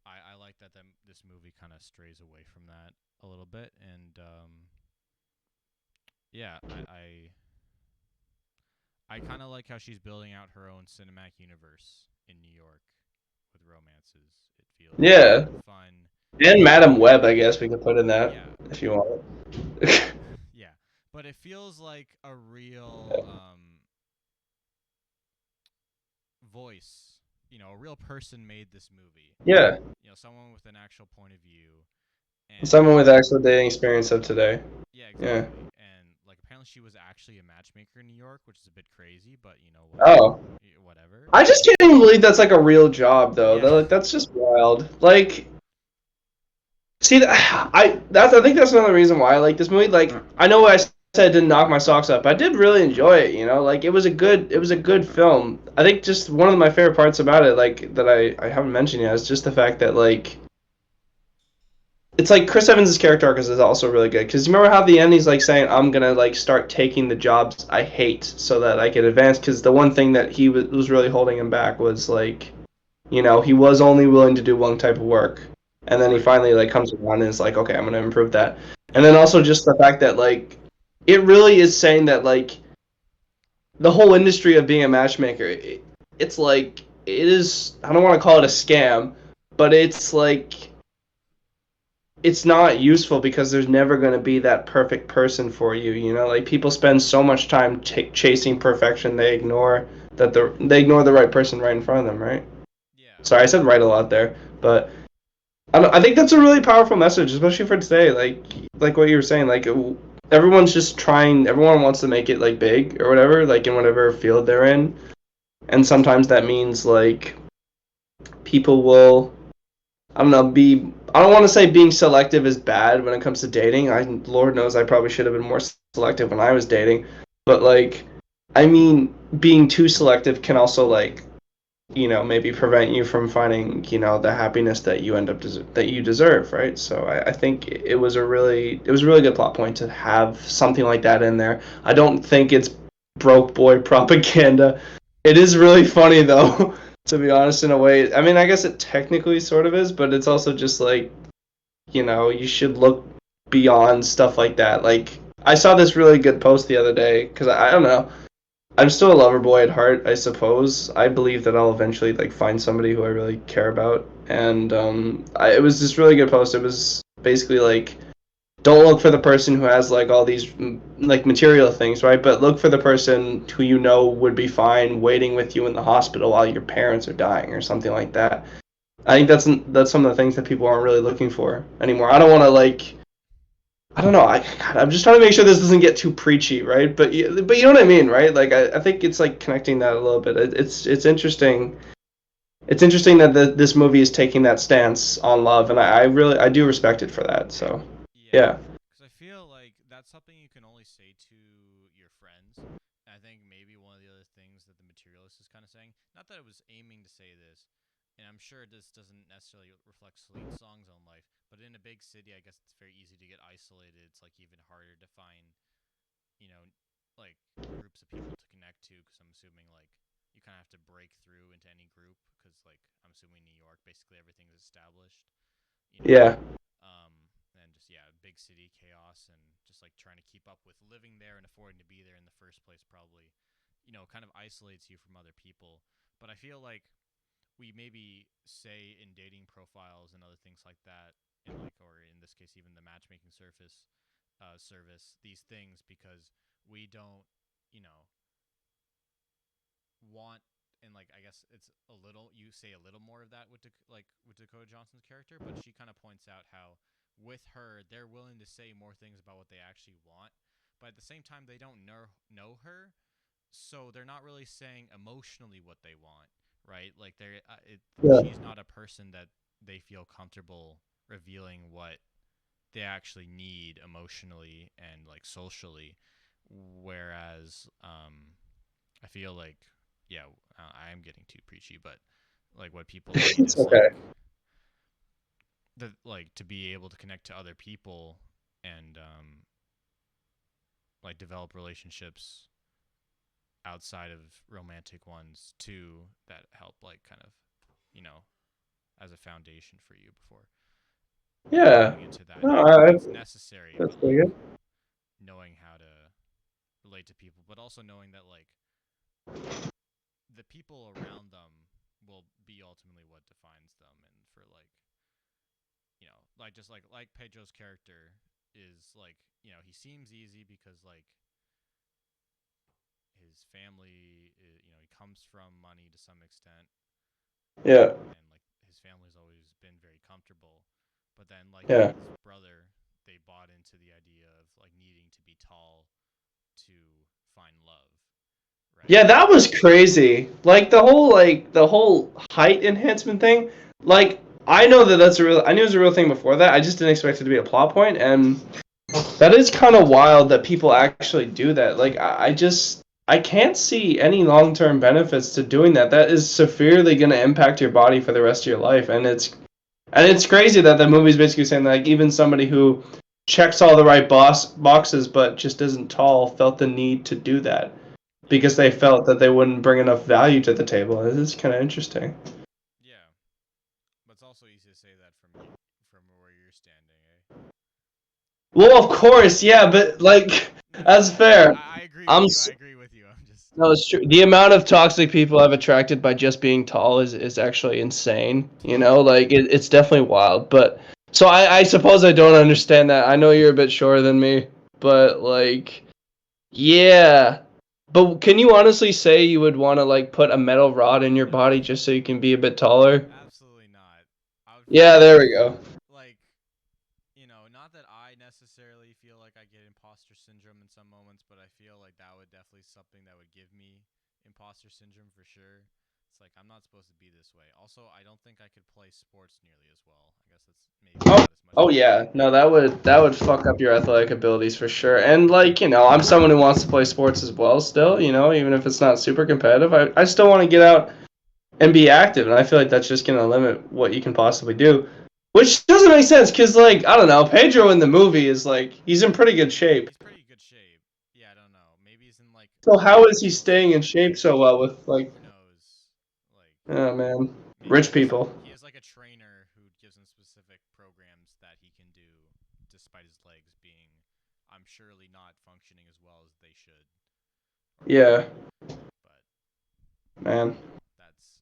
I like that this movie kind of strays away from that a little bit, and yeah, I kind of like how she's building out her own cinematic universe in New York with romances. It feels Yeah. fun. And It Madam Web, I feels, guess we could put in that yeah, if you want. yeah, but it feels like a real voice a real person made this movie. Yeah, Someone with an actual point of view, someone and with actual dating experience of today. yeah, Yeah. exactly. And like apparently she was actually a matchmaker in New York, which is a bit crazy, but you know what? Oh, Whatever. I just can't even believe that's like a real job though. Yeah. That's just wild. Like, see, I think that's another reason why I like this movie. Like, I know I said it didn't knock my socks up. I did really enjoy it. Like it was a good film. I think just one of my favorite parts about it, like that I haven't mentioned yet, is just the fact that like it's like Chris Evans' character arc is also really good because you remember how at the end he's like saying I'm gonna like start taking the jobs I hate so that I can advance because the one thing that he was really holding him back was like he was only willing to do one type of work and then he Right. finally like comes around and is like okay I'm gonna improve that and then Yeah. also just the fact that like it really is saying that like the whole industry of being a matchmaker it's like it is I don't want to call it a scam but it's like it's not useful because there's never going to be that perfect person for you. Like people spend so much time chasing perfection, they ignore they ignore the right person right in front of them, right? Yeah. Sorry, I said right a lot there, but I think that's a really powerful message, especially for today. Like what you were saying, like everyone's just trying. Everyone wants to make it like big or whatever, like in whatever field they're in, and sometimes that means like people will I don't know, I don't want to say being selective is bad when it comes to dating. Lord knows I probably should have been more selective when I was dating. But like I mean being too selective can also like, maybe prevent you from finding, the happiness that you end up that you deserve, right? So I think it was a really good plot point to have something like that in there. I don't think it's broke boy propaganda. It is really funny though. To be honest, in a way. I mean, I guess it technically sort of is, but it's also just like, you should look beyond stuff like that. Like, I saw this really good post the other day because I don't know. I'm still a lover boy at heart, I suppose. I believe that I'll eventually like find somebody who I really care about, and it was this really good post. It was basically like don't look for the person who has like all these like material things, right? But look for the person who would be fine waiting with you in the hospital while your parents are dying or something like that. I think that's some of the things that people aren't really looking for anymore. I don't want to like I don't know. I'm just trying to make sure this doesn't get too preachy, right? But you know what I mean, right? Like I think it's like connecting that a little bit. It's interesting. It's interesting that this movie is taking that stance on love, and I do respect it for that. So Yeah, yeah, because I feel like that's something you can only say to your friends. And I think maybe one of the other things that the materialist is kind of saying, not that it was aiming to say this, and I'm sure this doesn't necessarily reflect Celine's Song's own life, but in a big city, I guess it's very easy to get isolated. It's like even harder to find, you know, like groups of people to connect to, because I'm assuming like you kind of have to break through into any group, because like I'm assuming New York, basically everything's established, you know, yeah, um, and just yeah, big city chaos and just like trying to keep up with living there and affording to be there in the first place probably, kind of isolates you from other people. But I feel like we maybe say in dating profiles and other things like that, in like or in this case even the matchmaking service these things because we don't, you know, want and like I guess it's a little you say a little more of that with with Dakota Johnson's character, but she kind of points out how with her they're willing to say more things about what they actually want, but at the same time they don't know her, so they're not really saying emotionally what they want, right? Like yeah. she's not a person that they feel comfortable revealing what they actually need emotionally and like socially, whereas I feel like, yeah, I am getting too preachy, but like what people need It's is okay. like to be able to connect to other people and like develop relationships outside of romantic ones too that help like kind of, you know, as a foundation for you before Yeah. going into that. And No, I think that's necessary, that's but pretty like good. knowing how to relate to people, but also knowing that like the people around them will be ultimately what defines them. And for like, like just like Pedro's character is like, he seems easy because like his family he comes from money to some extent, Yeah. and like his family's always been very comfortable. But then like him Yeah. and his brother, they bought into the idea of like needing to be tall to find love, right? Yeah, that was crazy. Like the whole height enhancement thing. Like I know that that's a real. I knew it was a real thing before that. I just didn't expect it to be a plot point, and that is kind of wild that people actually do that. Like I can't see any long term benefits to doing that. That is severely going to impact your body for the rest of your life, and it's crazy that the movie's basically saying that, like even somebody who checks all the right boxes but just isn't tall felt the need to do that Yeah, because they felt that they wouldn't bring enough value to the table. This is kind of interesting. yeah. But it's also easy to say that from where you're standing, eh? Well, of course, yeah, but like No, no, that's fair. I agree I'm with you. I s- agree with you. I'm just no, it's true. The amount of toxic people I've attracted by just being tall is actually insane. You know, like it's definitely wild. But so I suppose I don't understand that. I know you're a bit shorter than me, but like, yeah. But can you honestly say you would want to like put a metal rod in your body just so you can be a bit taller? absolutely not. I would feel Yeah, there we go. like not that I necessarily feel like I get imposter syndrome in some moments, but I feel like that would definitely something that would give me imposter syndrome for sure. It's like I'm not supposed to be this way. Also, I don't think I could play sports nearly as well. I guess that's maybe Oh, not as much of oh a yeah. factor. No, that would fuck up your athletic abilities for sure. And like, I'm someone who wants to play sports as well still, even if it's not super competitive. I still want to get out and be active, and I feel like that's just going to limit what you can possibly do. Which doesn't make sense cuz like, I don't know, Pedro in the movie is like he's in pretty good shape. He's pretty good shape. Yeah, I don't know. Maybe he's in like So how is he actual staying in physical good shape so shape. well with like, Who knows? Like oh man, maybe rich people. he has like a trainer who gives him specific programs that he can do despite his legs being I'm surely not functioning as well as they should or would. Yeah, But man. that's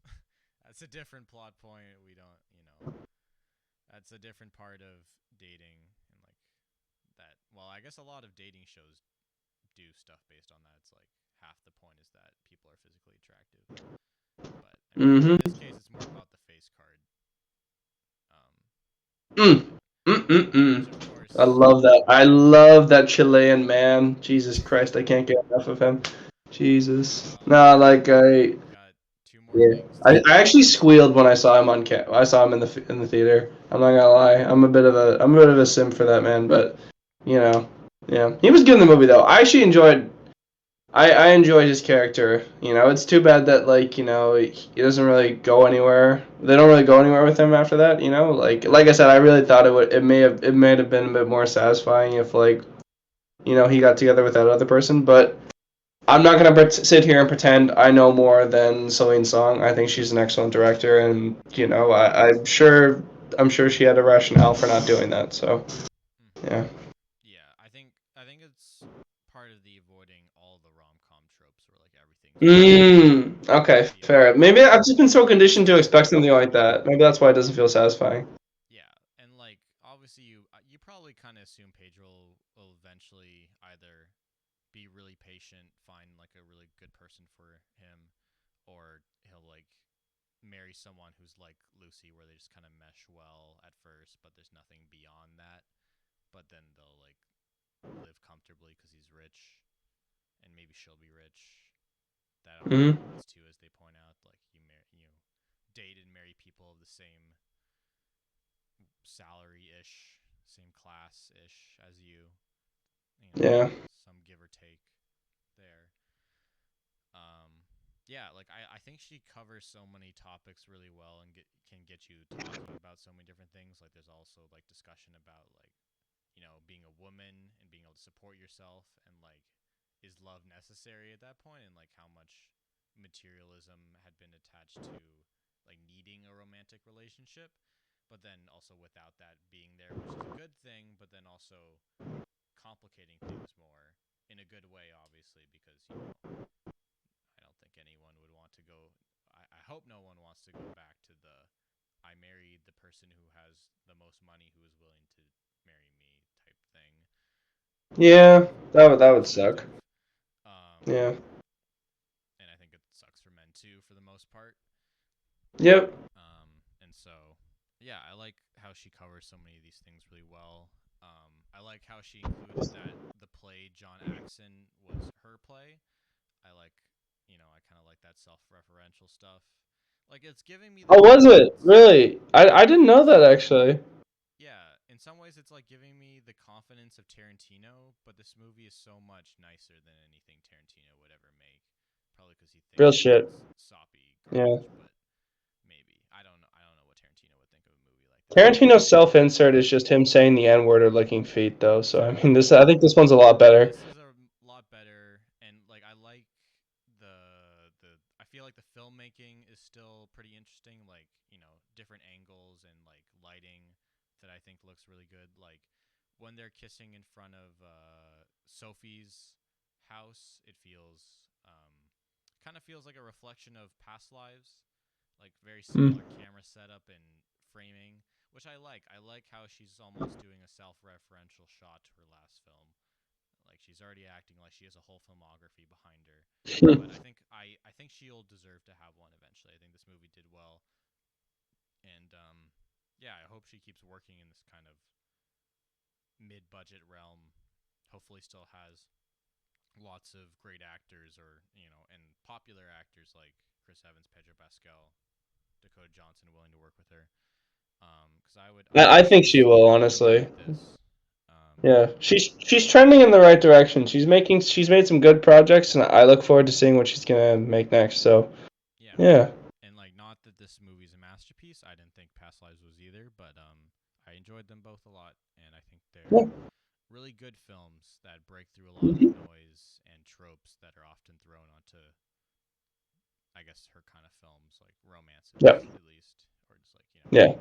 that's a different plot point. We don't, that's a different part of dating and like that. Well, I guess a lot of dating shows do stuff based on that. It's like half the point is that people are physically attractive. But I mean, in Mhm. this case, it's more about the face card, Mm. Mm-mm-mm. which of I course, love that. I love that Chilean man. Jesus Christ, I can't get enough of him. Jesus. well, Nah, like I, we got two more yeah. things to I talk actually about. squealed when I saw him I saw him in the theater. I'm not gonna lie. I'm a bit of a simp for that man, but you know, yeah, he was good in the movie though. I enjoyed his character. It's too bad that like he doesn't really go anywhere. They don't really go anywhere with him after that. Like I said, I really thought it may have been a bit more satisfying if like he got together with that other person. But I'm not gonna sit here and pretend I know more than Celine Song. I think she's an excellent director, and I'm sure she had a rationale for not doing that. So Hmm. yeah. Yeah, I think it's part of the avoiding all the rom com tropes where like everything's perfect and it Okay, just feels fair. Maybe I've just been so conditioned to expect something like that. Maybe that's why it doesn't feel satisfying. yeah, and like obviously you probably kind of assume Pedro will eventually either be really patient, find like a really good person for him, or he'll like marry someone who's like Lucy, where they just kind of mesh well at first, but there's nothing beyond that. But then they'll like live comfortably because he's rich, and maybe she'll be rich. That often Hmm. happens too, as they point out. Like you date and marry people of the same salary ish, same class ish as you. Yeah. Some give or take there. Yeah, like I think she covers so many topics really well and can get you talking about so many different things. Like there's also like discussion about like being a woman and being able to support yourself and like is love necessary at that point and like how much materialism had been attached to like needing a romantic relationship, but then also without that being there, which is a good thing, but then also complicating things more in a good way, obviously, because I don't think anyone would want to go. I hope no one wants to go back to the I married the person who has the most money who is willing to marry me type thing Yeah, from a that woman's would suck. perspective. Um, Yeah. and I think it sucks for men too, for the most part. Yep. yeah, I like how she covers so many of these things really well. I like how she included that the play John Axon was her play. I like, I kind of like that self-referential stuff. Like it's giving me the Oh, was it confidence. really? I didn't know that actually. Yeah, in some ways it's like giving me the confidence of Tarantino, but this movie is so much nicer than anything Tarantino would ever make. Probably because he Real thinks shit. it's soppy Yeah. garbage, but maybe I don't know. I don't know what Tarantino would think of a movie like this, but Tarantino's self-insert is just him saying the N-word or licking feet, though. So I mean, exactly. this I think this one's a lot better. This is a lot better, and like I like the the. I feel like the filmmaking is still pretty interesting. Like different angles and like lighting that I think looks really good. Like when they're kissing in front of Sophie's house, it feels kind of feels like a reflection of past lives. Like very Mm. similar camera setup and framing, which I like. I like how she's almost doing a self-referential shot to her last film. Like she's already acting like she has a whole filmography behind her. But I think she'll deserve to have one eventually. I think this movie did well, and yeah, I hope she keeps working in this kind of mid-budget realm. Hopefully, still has lots of great actors, or and popular actors like Chris Evans, Pedro Pascal, Dakota Johnson willing to work with her. Because I I think think she she's will, really good honestly. at this. Yeah, she's trending in the right direction. She's made some good projects, and I look forward to seeing what she's gonna make next. So Yeah, yeah, and like not that this movie's a masterpiece. I didn't think Past Lives was either, but I enjoyed them both a lot, and I think they're yeah, really good films that break through a lot of the noise and tropes that are often thrown onto, I guess, her kind of films, like yeah, romances at least, or just like yeah,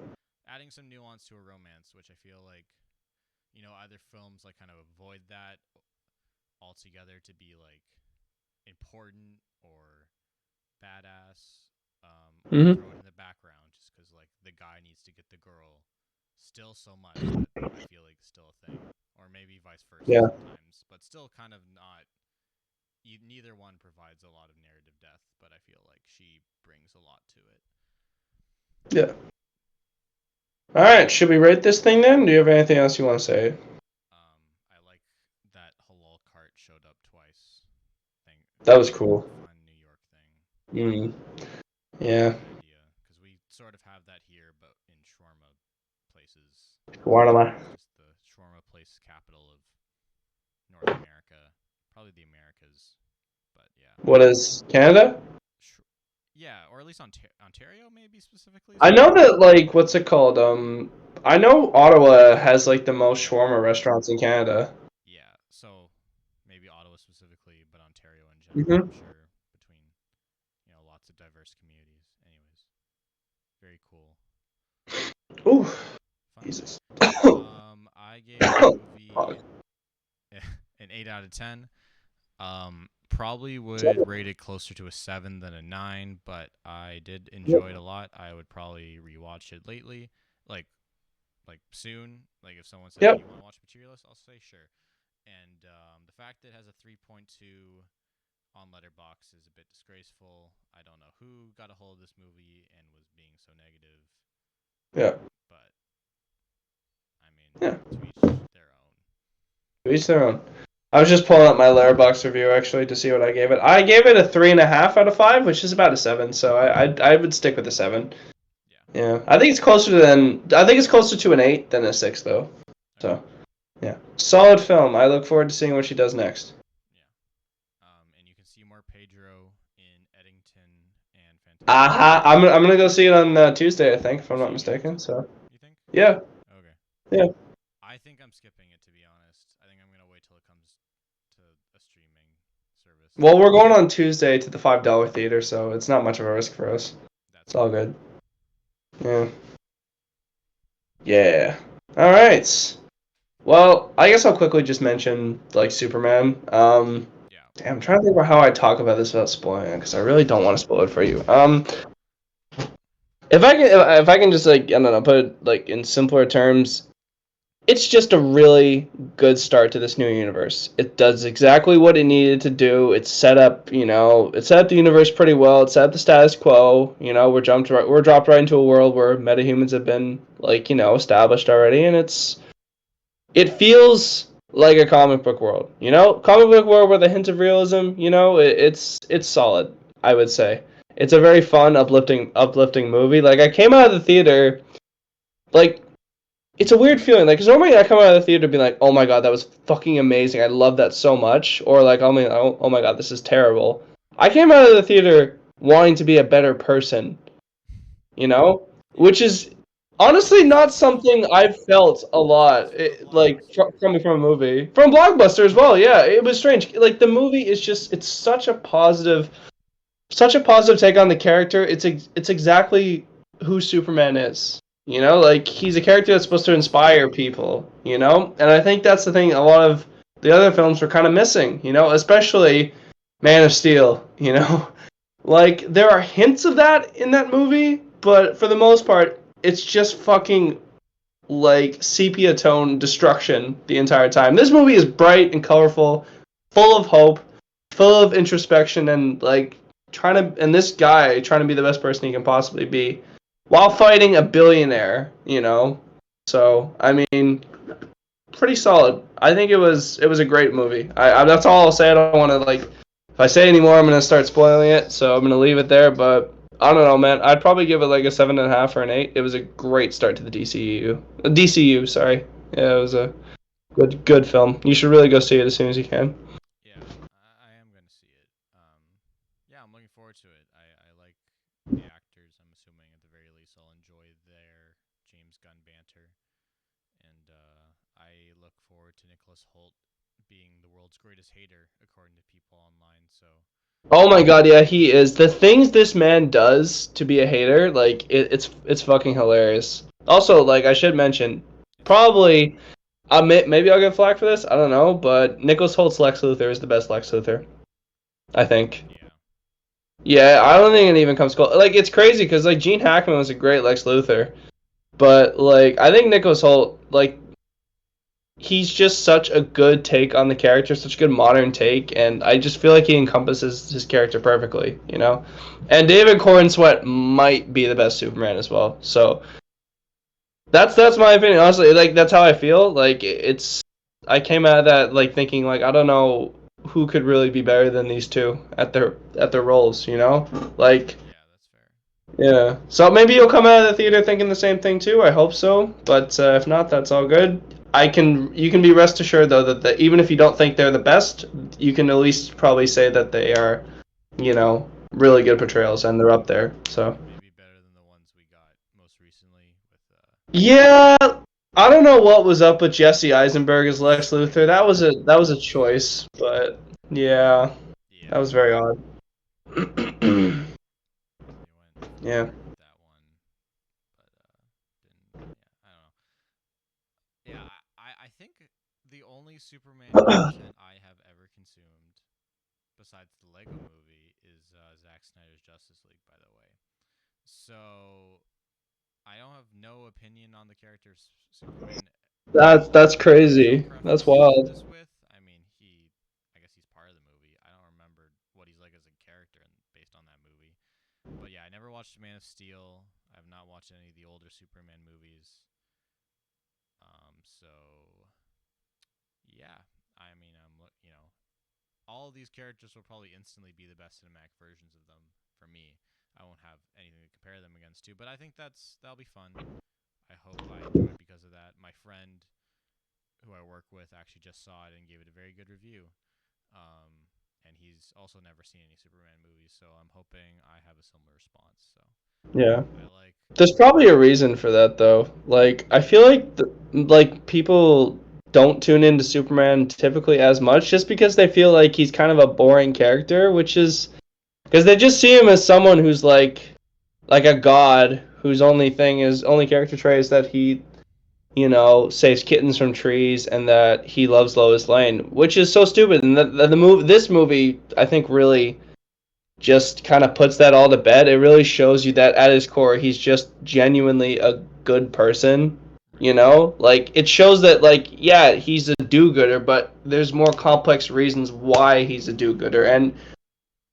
adding some nuance to a romance, which I feel like other films like kind of avoid that altogether to be like important or badass, or hmm throw it in the background just because like the guy needs to get the girl still so much that I feel like it's still a thing, or maybe vice versa yeah, sometimes, but still kind of not. Neither one provides a lot of narrative depth, but I feel like she brings a lot to it. yeah. All right, should we rate this thing then? Do you have anything else you want to say? I like that halal cart showed up twice. Thing, That was kind of cool. fun New York thing. Mm, Really yeah. good idea because we sort of have that here, but in shawarma places. Guanama. Just the shawarma place capital of North America, probably the Americas, but yeah, What is Canada? yeah, or at least Ontario maybe specifically. I So know that like what's it called? I know Ottawa has like the most yeah, shawarma restaurants in Canada. yeah. So maybe Ottawa specifically, but Ontario in general, I'm Hmm. sure between lots of diverse communities. Anyways, very cool, Ooh, fun thing. Jesus. I gave the movie an 8 out of 10. Probably would rate it closer to a 7 than a 9, but I did enjoy it a lot. I would probably rewatch it lately, like soon. Like if someone said, "Do you Yep. want to watch Materialists?" I'll say sure. And the fact that it has a 3.2 on Letterbox is a bit disgraceful. I don't know who got a hold of this movie and was being so negative, Yeah. but I mean, Yeah. to each their own. To each their own. I was just pulling up my Letterbox review actually to see what I gave it. I gave it a 3.5 out of 5, which is about a 7. So I would stick with a 7. Yeah. Yeah. I think it's closer to an 8 than a 6 though. Okay. So yeah, solid film. I look forward to seeing what she does next. Yeah. And you can see more Pedro in Eddington and Fantastic Aha! Voyage. I'm gonna go see it on Tuesday, I think, if You're I'm not seeing mistaken. Eddington? So You think? yeah, Okay. yeah. I think I'm skipping it to be honest. I think I'm gonna wait till it comes to a streaming service. Well, we're going on Tuesday to the $5 theater, so it's not much of a risk for us. That's It's all fair. good. Yeah. Yeah. All right. Well, I guess I'll quickly just mention like Superman. Yeah. Damn, I'm trying to think about how I talk about this without spoiling it because I really don't want to spoil it for you. If I can just like I don't know, put it like in simpler terms, it's just a really good start to this new universe. It does exactly what it needed to do. It's set up, it set up the universe pretty well. It set up the status quo. We're dropped right into a world where metahumans have been established already, and it feels like a comic book world. Comic book world with a hint of realism. It's solid. I would say it's a very fun, uplifting movie. Like I came out of the theater, like it's a weird feeling, like, because normally I come out of the theater being like, oh my god, that was fucking amazing, I love that so much, or like, oh my god, this is terrible. I came out of the theater wanting to be a better person, Yeah. which is honestly not something I've felt a lot, Especially from a like, blockbuster. coming from a movie. From Blockbuster as well, yeah, it was strange. Like, the movie is just, it's such a positive take on the character. It's exactly who Superman is. Like he's a character that's supposed to inspire people. And I think that's the thing. A lot of the other films were kind of missing. Especially Man of Steel. Like there are hints of that in that movie, but for the most part, it's just fucking like sepia tone destruction the entire time. This movie is bright and colorful, full of hope, full of introspection, and like and this guy trying to be the best person he can possibly be while fighting a billionaire. So I mean, pretty solid. I think it was a great movie. That's all I'll say. I don't want to like, if I say any more, I'm gonna start spoiling it. So I'm gonna leave it there. But I don't know, man. I'd probably give it like a 7.5 or an 8. It was a great start to the DCU. DCU, sorry. Yeah, it was a good film. You should really go see it as soon as you can. Yeah, I am going to see it. Yeah, I'm looking forward to it. I like the actors. I'm assuming at the very least I'll enjoy their James Gunn banter. And I look forward to Nicholas Holt being the world's greatest hater, according to people online. So, Oh my god, yeah, he is. The things this man does to be a hater, like it's fucking hilarious. Also, like I should mention, it's probably maybe I'll get flack for this. I don't know, but Nicholas Holt's Lex Luthor is the best Lex Luthor. I think. yeah, Yeah, I don't think it even comes close. Like it's crazy because like Gene Hackman was a great Lex Luthor, but like I think Nicholas Holt, like he's just such a good take on the character, such a good modern take, and I just feel like he encompasses his character perfectly. And David Corenswet might be the best Superman as well. So that's my opinion. Honestly, like that's how I feel. Like it's I came out of that like thinking like I don't know who could really be better than these two at their roles. Like yeah, that's fair. yeah. So maybe you'll come out of the theater thinking the same thing too. I hope so. But if not, that's all good. You can be rest assured though that even if you don't think they're the best, you can at least probably say that they are, really good portrayals and they're up there. So Maybe better than the ones we got most recently with yeah, I don't know what was up with Jesse Eisenberg as Lex Luthor. That was a choice, but yeah, that yeah, was very odd. they went full Yeah. hard with that one, but didn't. Yeah, I don't know. Yeah, I think the only Superman content I have ever consumed besides the Lego movie is Zack Snyder's Justice League, by the way. So I don't have no opinion on the character's Superman. That's There's no crazy. That's preference to say wild. this with. I mean, I guess he's part of the movie. I don't remember what he's like as a character based on that movie. But yeah, I never watched Man of Steel. I have not watched any of the older Superman movies. So yeah, I mean, all of these characters will probably instantly be the best cinematic versions of them for me. I won't have anything to compare them against to, but I think that'll be fun. I hope I enjoy it because of that. My friend who I work with actually just saw it and gave it a very good review. And he's also never seen any Superman movies, so I'm hoping I have a similar response. So Yeah. I like, There's probably a reason for that though. Like I feel like like people don't tune into Superman typically as much just because they feel like he's kind of a boring character, which is because they just see him as someone who's like a god whose only character trait is that he saves kittens from trees and that he loves Lois Lane, which is so stupid. And this movie I think really just kind of puts that all to bed. It really shows you that at his core, he's just genuinely a good person You know, like it shows that like yeah, he's a do-gooder, but there's more complex reasons why he's a do-gooder. And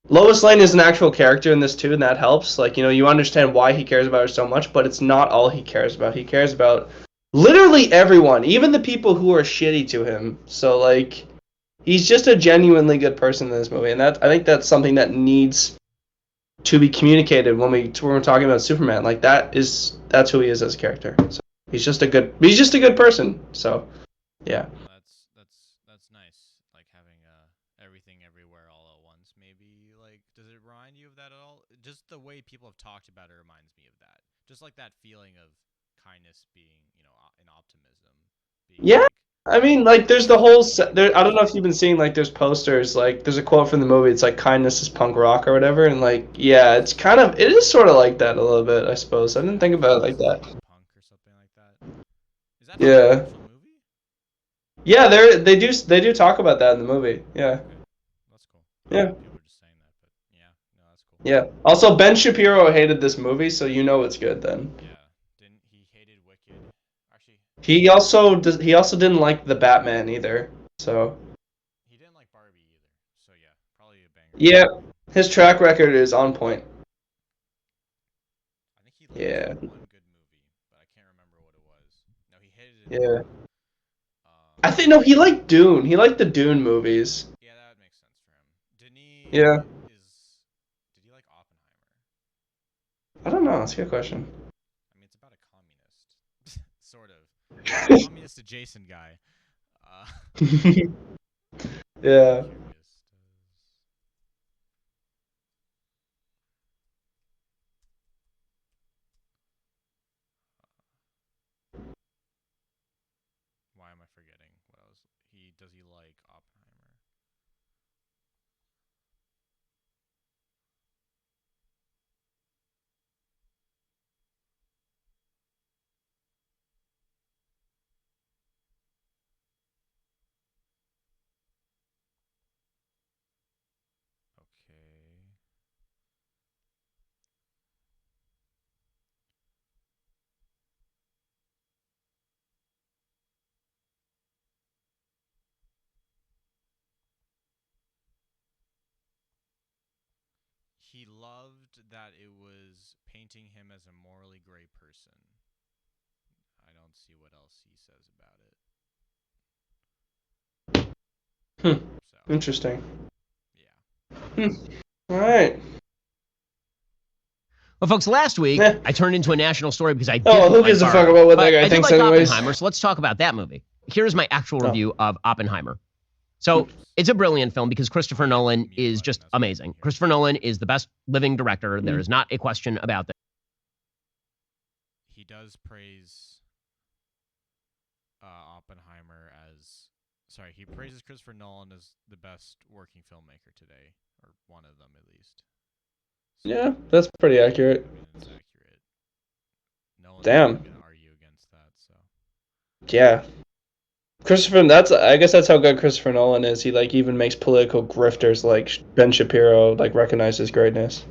Lois Lane is an actual character in this too, and that helps. Like, you know, you understand why he cares about her so much, but it's not all he cares about. He cares about literally everyone, even the people who are shitty to him. So like he's just a genuinely good person in this movie, and that I think that's something that needs to be communicated when we're talking about Superman. Like that's who he is as a character. So he's just a good person. So yeah. Well, that's nice. Like having everything everywhere all at once. Maybe like does it remind you of that at all? Just the way people have talked about it reminds me of that. Just like that feeling of kindness being, and optimism being Yeah, like I mean, like, there's the this whole. There, I don't know universal. if you've been seeing like there's posters. Like, there's a quote from the movie. It's like kindness is punk rock or whatever. And like, yeah, it's kind of it is sort of like that a little bit, I suppose. I Is didn't that think about it like kindness is that. punk or something like that? Is that from the Yeah, actual movie? yeah, they do talk about that in the movie. Yeah, Okay, that's cool. I yeah, thought people were just saying that, but yeah, no, that's cool. yeah. Also, Ben Shapiro hated this movie, so you know it's good then. Yeah, didn't he hated Wicked? Actually, He also didn't like the Batman either. So he didn't like Barbie either. So yeah, probably a banger yeah, movie. his track record is on point. I think he liked Yeah, one good movie, but I can't remember what it was. No, he hated it yeah. all. I think no, he liked Dune. He liked the Dune movies. Yeah, that would make sense for him. Didn't Yeah. he did he like Oppenheimer? I don't know. That's a good question. I mean, it's about a communist, sort of. Communist adjacent guy. Uh, Yeah. curious. Why am I forgetting what I was? Does he like Oppenheimer? Okay. He loved that it was painting him as a morally gray person. I don't see what else he says about it. Hmm. So, Interesting. yeah. Hmm. All right. Well, folks, last week Yeah. I turned into a national story because I Oh, didn't who like gives a fuck Barbie. about what that But guy I did thinks, like anyways? Oppenheimer, so let's talk about that movie. Here's my actual Oh. review of Oppenheimer. So Nice. it's a brilliant film because Christopher Oh, yeah, Nolan it's a mute is button, just that's what I amazing. didn't hear. Christopher Nolan is the best living director. There is not a question about that. He does praise Oppenheimer as. Sorry, he praises Christopher Nolan as the best working filmmaker today, or one of them at least. So, Yeah, that's pretty accurate. I mean, it's accurate. No one's Damn. really gonna argue against that. So, Yeah. Christopher, I guess that's how good Christopher Nolan is. He like even makes political grifters like Ben Shapiro like recognize his greatness.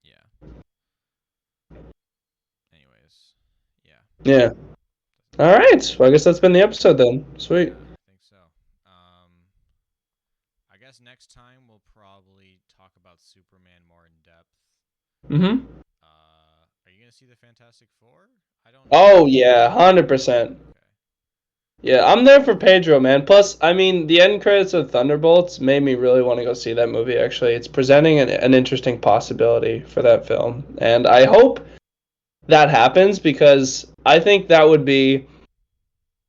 yeah. Anyways, yeah. Yeah. All right. Well, I guess that's been the episode then. Sweet. Yeah, I think so. I guess next time we'll probably talk about Superman more in depth. Mm-hmm. Are you gonna see the Fantastic Four? I don't know. Oh yeah, 100%. Okay. Yeah, I'm there for Pedro, man. Plus, I mean, the end credits of Thunderbolts made me really want to go see that movie, actually. It's presenting an interesting possibility for that film. And I hope that happens because I think that would be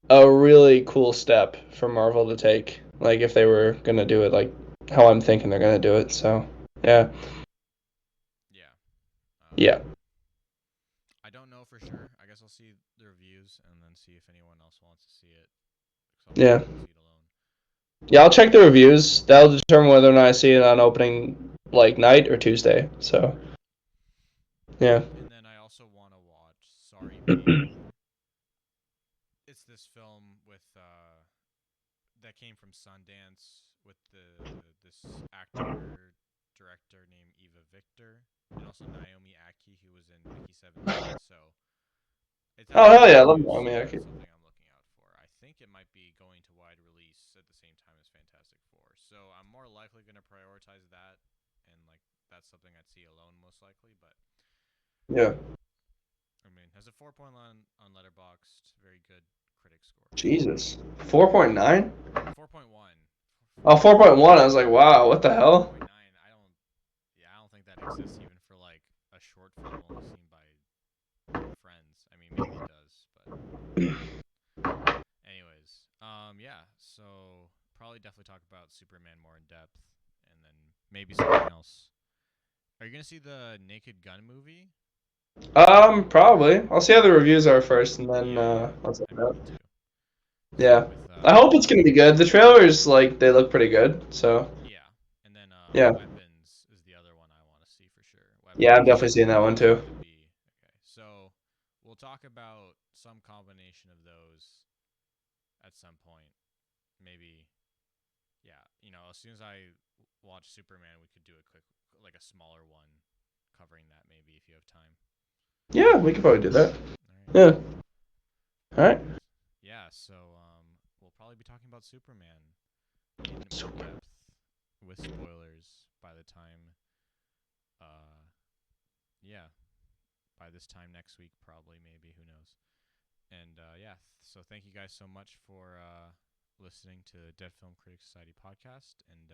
a really cool step for Marvel to take. Like, if they were going to do it, like, how I'm thinking they're going to do it. So, yeah. Yeah. Yeah. I don't know for sure. I guess I'll see the reviews and then see if anyone else wants to see it. 'Cause I'll Yeah. probably see it alone. Yeah, I'll check the reviews. That'll determine whether or not I see it on opening, like, night or Tuesday. So, Right. yeah. And then I also want to watch Sorry Baby. It's this film with that came from Sundance with this actor director named Eva Victor and also Naomi Aki who was in Mickey 17. So It's Oh, hell actually yeah, good let me news, know. I so mean, I that's could. something I'm looking out for. I think it might be going to wide release at the same time as Fantastic Four, so I'm more likely going to prioritize that, and like that's something I'd see alone most likely. But Yeah. I mean, has a 4.1 on Letterboxd, very good critic score. Jesus. 4.9? 4.1. Oh, 4.1. I was like, wow, what the hell? 4.9. I don't think that exists even for like a short film only seen by friends. I mean, maybe it does, but anyways, yeah. So probably definitely talk about Superman more in depth, and then maybe something else. Are you gonna see the Naked Gun movie? Probably. I'll see how the reviews are first, and then Yeah. I'll check I it mean, out. me too. Yeah. With I hope it's gonna be good. The trailers, like, they look pretty good. So yeah, and then yeah, Weapons is the other one I want to see for sure. yeah, I'm Weapons definitely seeing that one feels too. like the B. Okay, so we'll talk about some combination of those at some point. Maybe, yeah. As soon as I watch Superman, we could do a quick, like a smaller one, covering that maybe if you have time. Yeah, we could probably do that. All right. Yeah. All right. Yeah. So we'll probably be talking about Superman in more depth with spoilers by the time. Yeah. By this time next week, probably, maybe, who knows. And yeah, so thank you guys so much for listening to the Dead Film Critics Society podcast. And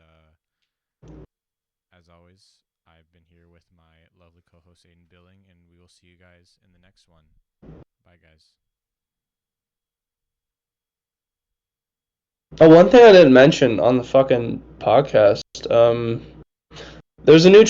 as always, I've been here with my lovely co-host Aiden Billing, and we will see you guys in the next one. Bye, guys. Oh, one thing I didn't mention on the fucking podcast, there's a new